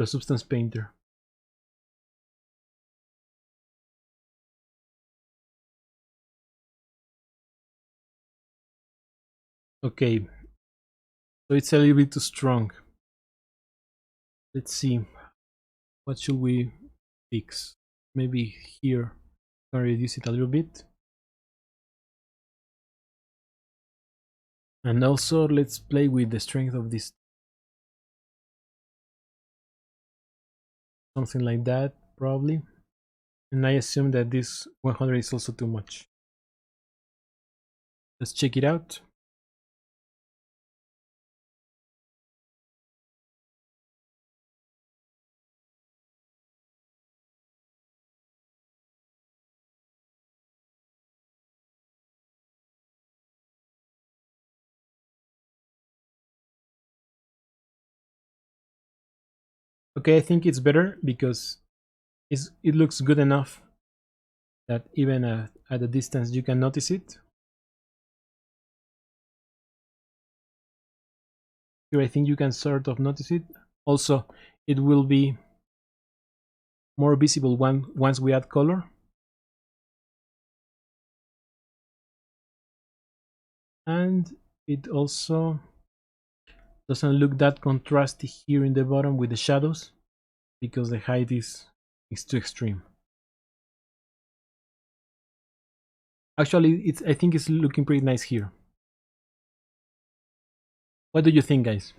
Substance Painter. Okay, so it's a little bit too strong. Let's see, what should we fix? Maybe here, can reduce it a little bit. And also, let's play with the strength of this. Something like that, probably. And I assume that this 100 is also too much. Let's check it out. Okay, I think it's better because it looks good enough that even at a distance you can notice it. Here I think you can sort of notice it. Also, it will be more visible once we add color. And it also doesn't look that contrasty here in the bottom with the shadows because the height is too extreme. Actually, I think it's looking pretty nice here. What do you think, guys?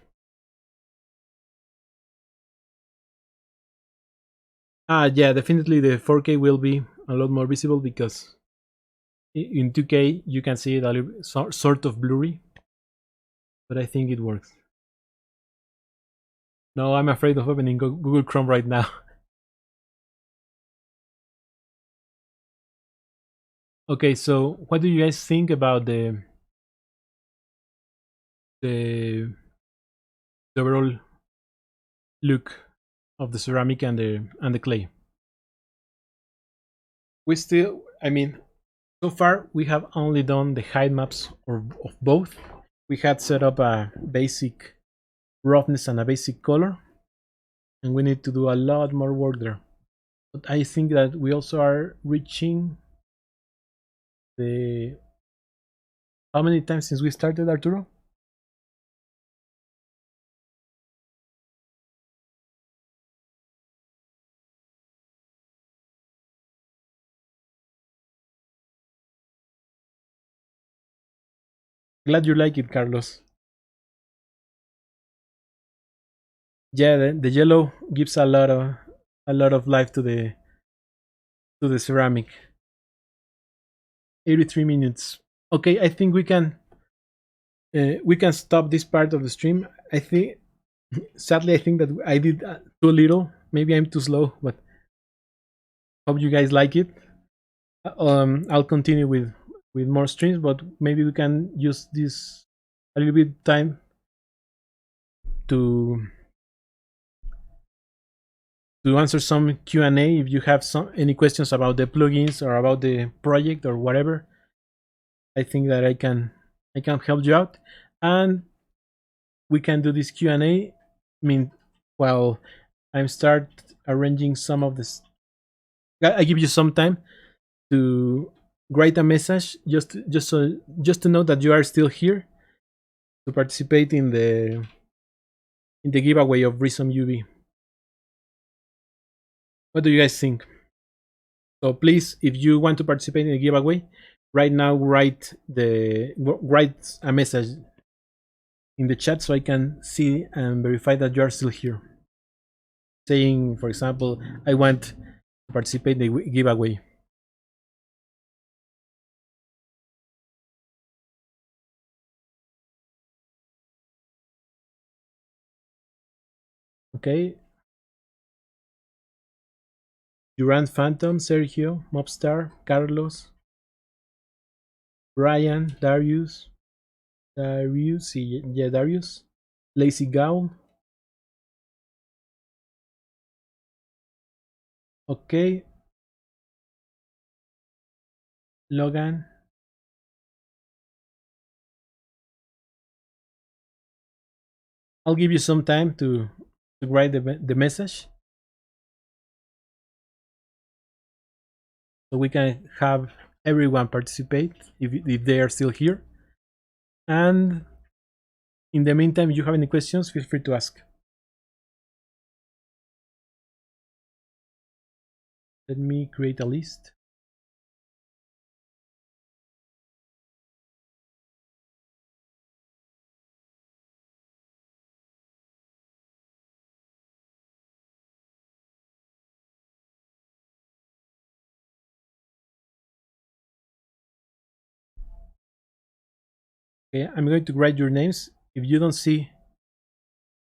Yeah, definitely the 4K will be a lot more visible because in 2K you can see it a little sort of blurry, but I think it works. No, I'm afraid of opening Google Chrome right now. Okay, so what do you guys think about the overall look of the ceramic and the clay? We still, I mean, so far we have only done the height maps of both. We had set up a basic roughness and a basic color, and we need to do a lot more work there. But I think that we also are reaching the, how many times since we started, Arturo? Glad you like it, Carlos. Yeah, the yellow gives a lot of life to the ceramic. 83 minutes. Okay, I think we can stop this part of the stream. I think, sadly, I think that I did too little. Maybe I'm too slow, but hope you guys like it. I'll continue with more streams, but maybe we can use this a little bit time to answer some Q&A if you have any questions about the plugins or about the project or whatever. I think that I can help you out, and we can do this Q&A. I mean, while I'm start arranging some of this, I give you some time. to write a message just to know that you are still here to participate in the giveaway of Reason UV. What do you guys think? So please, if you want to participate in the giveaway, right now write a message in the chat so I can see and verify that you are still here. Saying, for example, I want to participate in the giveaway. Okay. Durant Phantom, Sergio, Mobstar, Carlos, Brian, Darius, yeah, Darius, Lazy Gowl. Okay. Logan. I'll give you some time to write the message so we can have everyone participate if they are still here. And in the meantime, if you have any questions, feel free to ask. Let me create a list. Okay, I'm going to write your names. If you don't see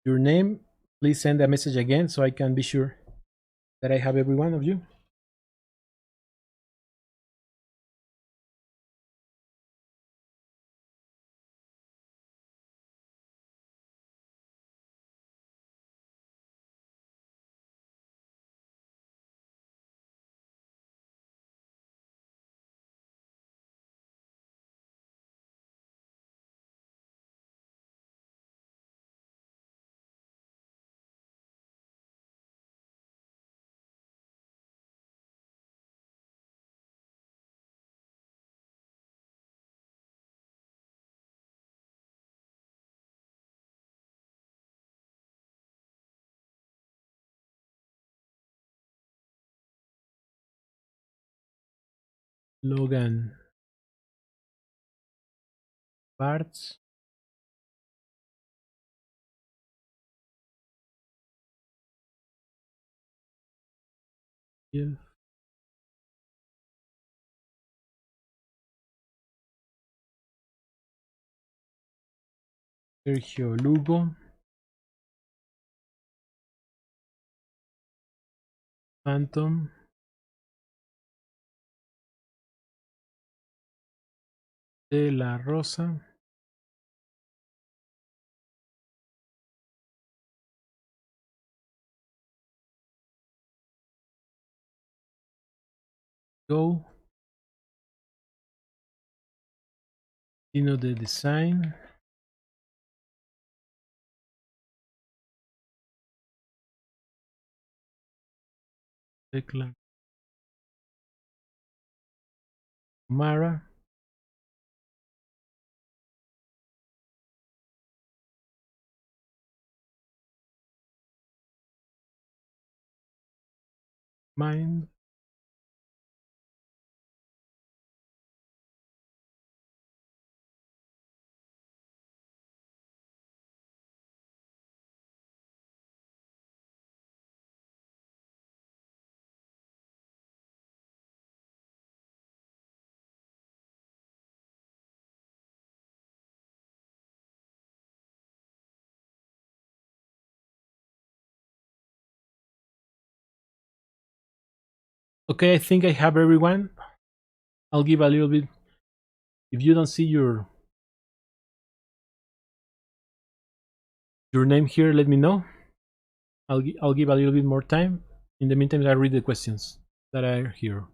your name, please send a message again so I can be sure that I have every one of you. Logan Parts. Sergio Lugo. Phantom. De la Rosa. Go. Dino de Design. Tecla. Mara. Mind. Okay, I think I have everyone. I'll give a little bit. If you don't see your name here, let me know. I'll give a little bit more time. In the meantime, I read the questions that are here.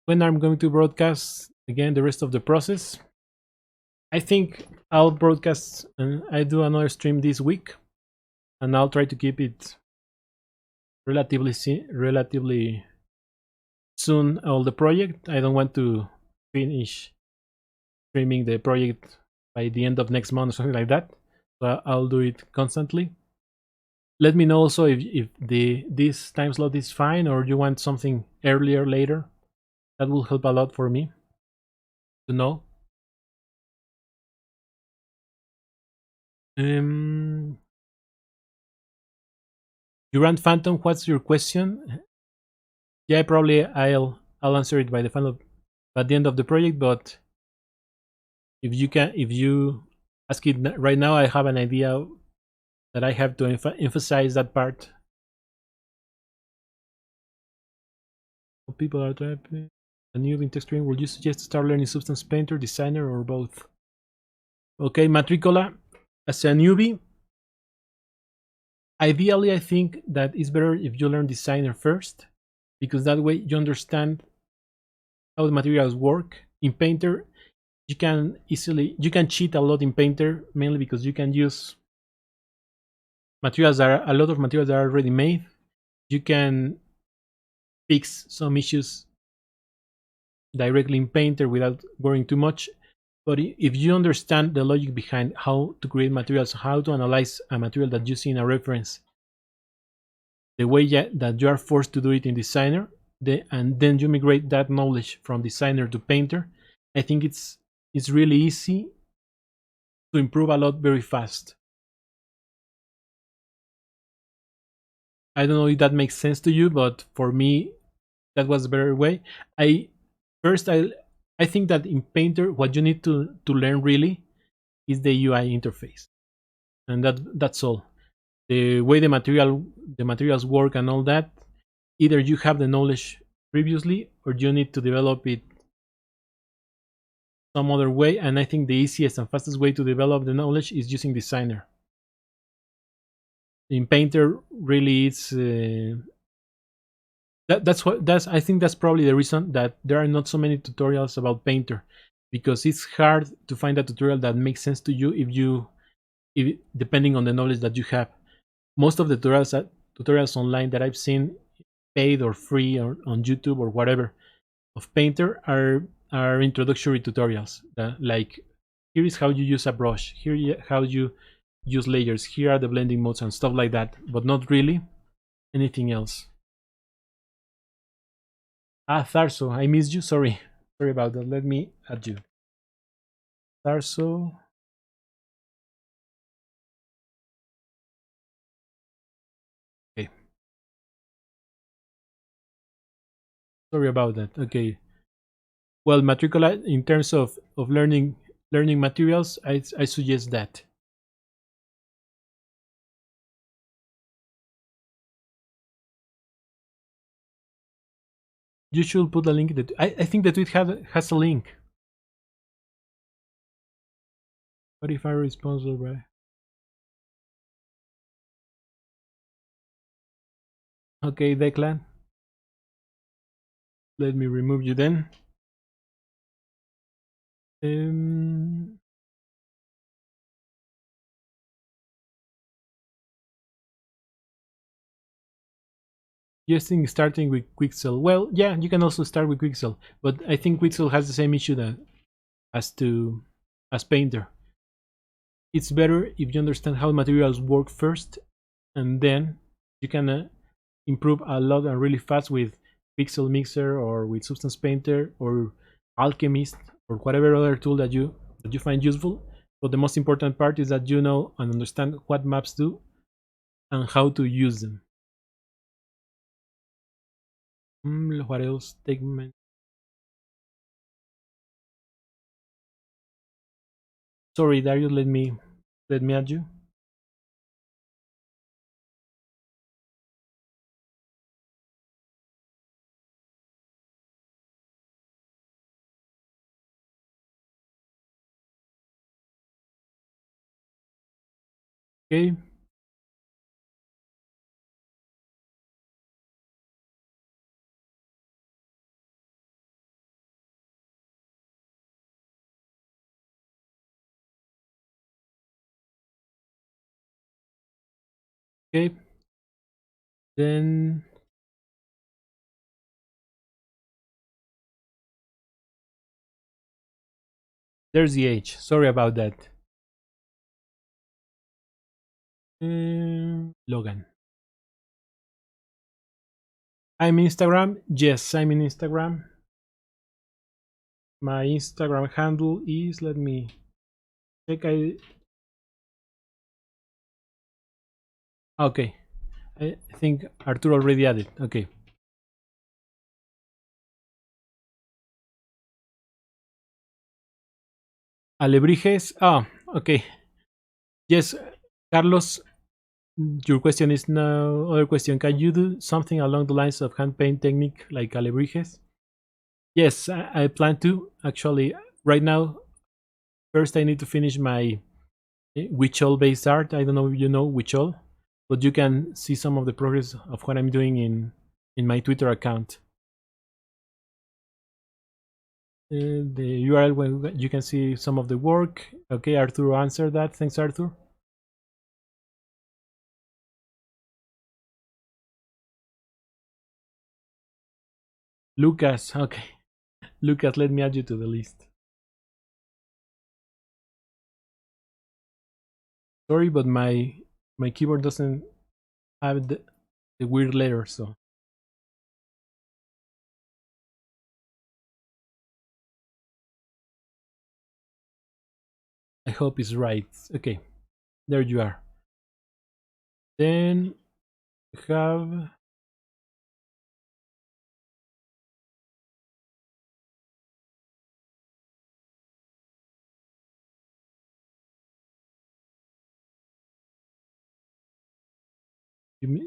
When I'm going to broadcast again the rest of the process? I think I'll broadcast and I do another stream this week, and I'll try to keep it relatively soon. All the project. I don't want to finish streaming the project by the end of next month or something like that. So I'll do it constantly. Let me know also if this time slot is fine or you want something earlier later. That will help a lot for me to know. Durant Phantom, what's your question? Yeah, probably I'll answer it by the final at the end of the project. But if you ask it right now, I have an idea that I have to emphasize that part. People are typing a new in text stream. Will you suggest to start learning Substance Painter, Designer, or both? Okay, Matricola, as a newbie, ideally I think that it's better if you learn Designer first, because that way you understand how the materials work. In Painter, you can cheat a lot in Painter, mainly because you can use a lot of materials that are already made. You can fix some issues directly in Painter without worrying too much. But if you understand the logic behind how to create materials, how to analyze a material that you see in a reference, the way that you are forced to do it in Designer, and then you migrate that knowledge from Designer to Painter, I think it's really easy to improve a lot very fast. I don't know if that makes sense to you, but for me, that was a better way. I think that in Painter, what you need to learn really is the UI interface, and that's all. The way the materials work and all that. Either you have the knowledge previously, or you need to develop it some other way. And I think the easiest and fastest way to develop the knowledge is using Designer. In Painter, really, it's that's I think that's probably the reason that there are not so many tutorials about Painter, because it's hard to find a tutorial that makes sense to you if depending on the knowledge that you have. Most of the tutorials online that I've seen, paid or free or on YouTube or whatever, of Painter are introductory tutorials that, like, here is how you use a brush, here how you use layers, here are the blending modes and stuff like that, but not really anything else. Tharso, I missed you. Sorry about that. Let me add you. Tharso. Okay. Sorry about that. Okay. Well, Matricola, in terms of learning materials, I suggest that. You should put a link. I think the tweet has a link. What if I respond right? Okay, Declan. Let me remove you then. Suggesting starting with Quixel. Well, yeah, you can also start with Quixel, but I think Quixel has the same issue as Painter. It's better if you understand how materials work first, and then you can improve a lot and really fast with Pixel Mixer or with Substance Painter or Alchemist or whatever other tool that you find useful. But the most important part is that you know and understand what maps do and how to use them. What else? Sorry, Darius, let me add you. Okay. Okay, then there's the age. Sorry about that. Logan. I'm in Instagram. Yes, I'm in Instagram. My Instagram handle is, let me check. Okay, I think Arturo already added. Okay. Alebrijes. Ah, okay. Yes, Carlos, your question is no other question. Can you do something along the lines of hand paint technique like Alebrijes? Yes, I plan to. Actually, right now, first I need to finish my Wichol based art. I don't know if you know Wichol, but you can see some of the progress of what I'm doing in my Twitter account. The URL where you can see some of the work. Okay, Arturo answered that. Thanks, Arthur. Lucas, okay. Lucas, let me add you to the list. Sorry, but my keyboard doesn't have the weird letter, so I hope it's right. Okay, there you are. Then we have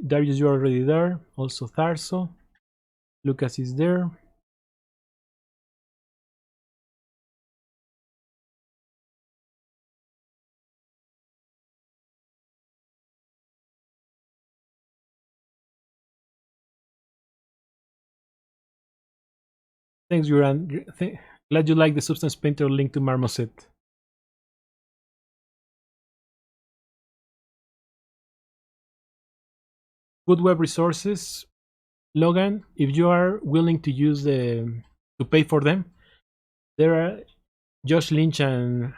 Darius, you're already there. Also Tharso. Lucas is there. Thanks, Yuran. Glad you like the Substance Painter link to Marmoset. Good web resources. Logan, if you are willing to use to pay for them, there are Josh Lynch and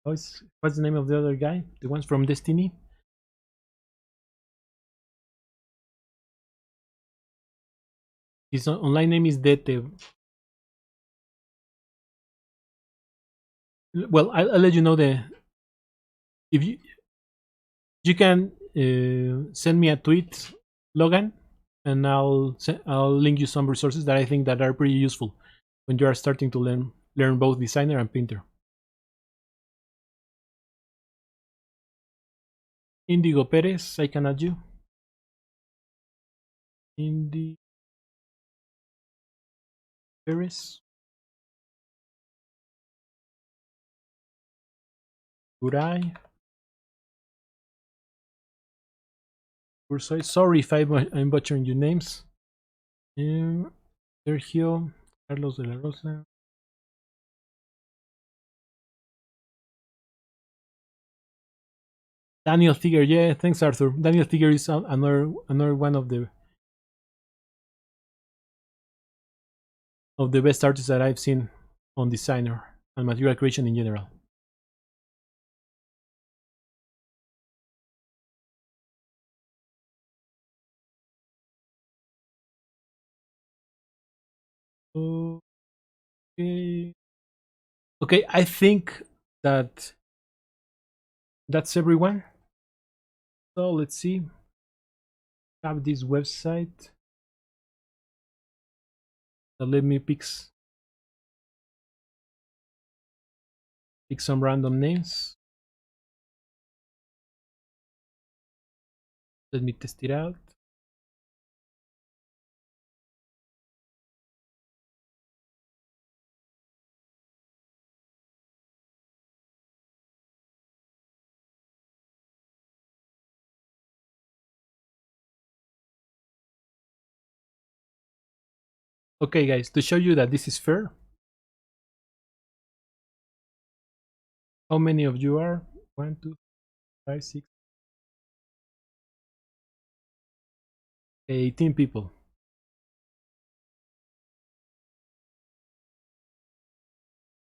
what's the name of the other guy? The ones from Destiny. His online name is Dete. Well, I'll let you know the if you can send me a tweet, Logan, and I'll link you some resources that I think that are pretty useful when you are starting to learn both designer and painter. Indigo Perez, I can add you. Indi Perez. Gurai. Sorry if I'm butchering your names. Sergio, Carlos de la Rosa. Daniel Thiger, yeah, thanks Arthur. Daniel Thiger is another one of the best artists that I've seen on designer and material creation in general. Okay. Okay, I think that that's everyone. So let's see. Have this website. So let me pick some random names. Let me test it out. Okay, guys, to show you that this is fair, how many of you are? 1, 2, 5, 6, 18 people.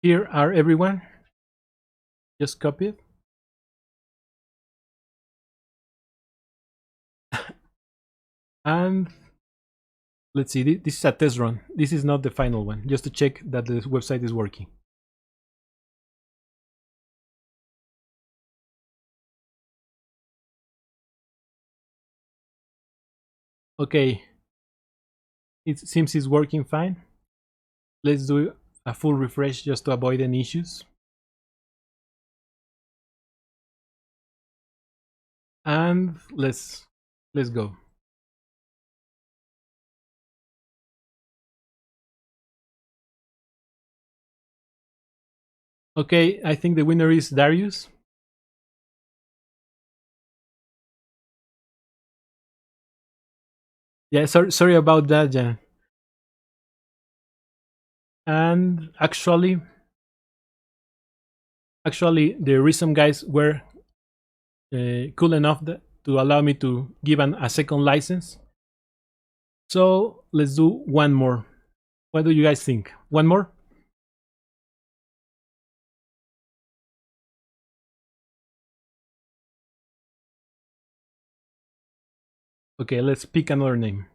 Here are everyone. Just copy it. And let's see, this is a test run. This is not the final one, just to check that the website is working. Okay, it seems it's working fine. Let's do a full refresh just to avoid any issues. And let's go. Okay, I think the winner is Darius. Yeah, sorry about that, Jan. And actually, the reason guys were cool enough to allow me to give a second license. So let's do one more. What do you guys think? One more? Okay, let's pick another name.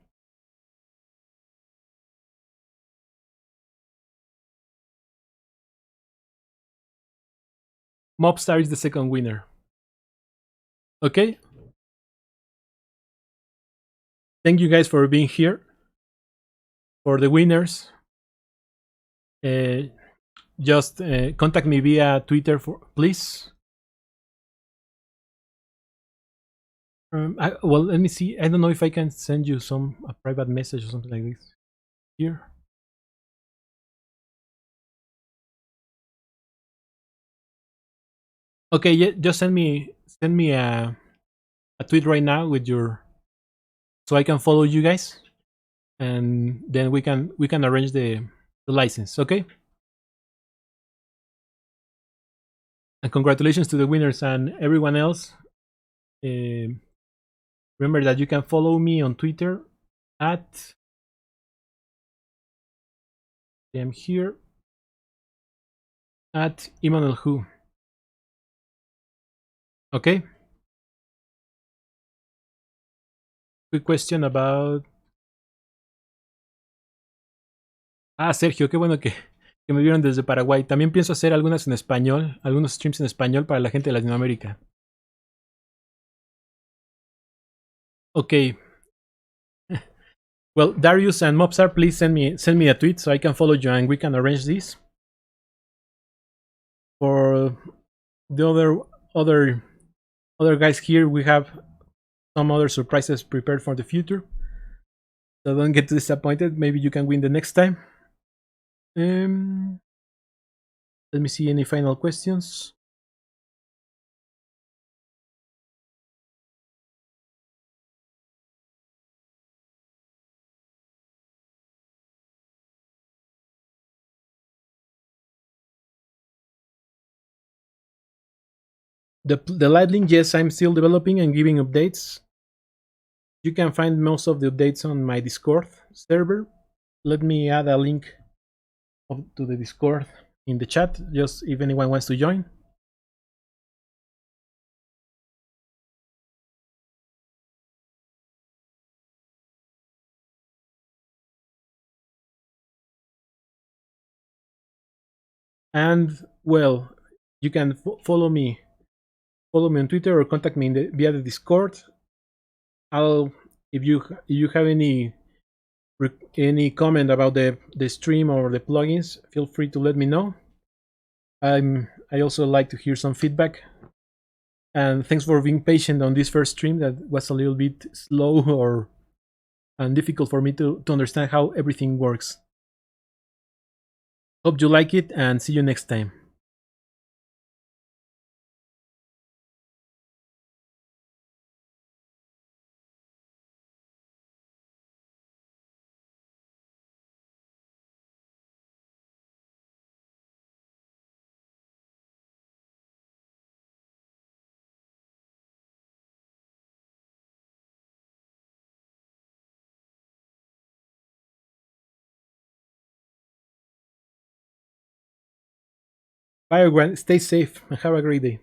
Mobstar is the second winner. Okay? Thank you guys for being here. For the winners, just contact me via Twitter, please. Well, let me see. I don't know if I can send you a private message or something like this here. Okay, yeah, just send me a tweet right now with your, so I can follow you guys, and then we can arrange the license. Okay. And congratulations to the winners and everyone else. Remember that you can follow me on Twitter at, I'm here, at Ymmanuel. Okay. Quick question about. Ah, Sergio, qué bueno que me vieron desde Paraguay. También pienso hacer algunas en español, algunos streams en español para la gente de Latinoamérica. Okay. Well, Darius and Mobstar, please send me a tweet so I can follow you and we can arrange this. For the other guys here, we have some other surprises prepared for the future. So don't get disappointed. Maybe you can win the next time. Let me see any final questions. The live link, yes, I'm still developing and giving updates. You can find most of the updates on my Discord server. Let me add a link to the Discord in the chat, just if anyone wants to join. And well, you can follow me on Twitter or contact me via the Discord. If you have any comment about the stream or the plugins, feel free to let me know. I also like to hear some feedback. And thanks for being patient on this first stream that was a little bit slow and difficult for me to understand how everything works. Hope you like it and see you next time. Bye everyone, stay safe and have a great day.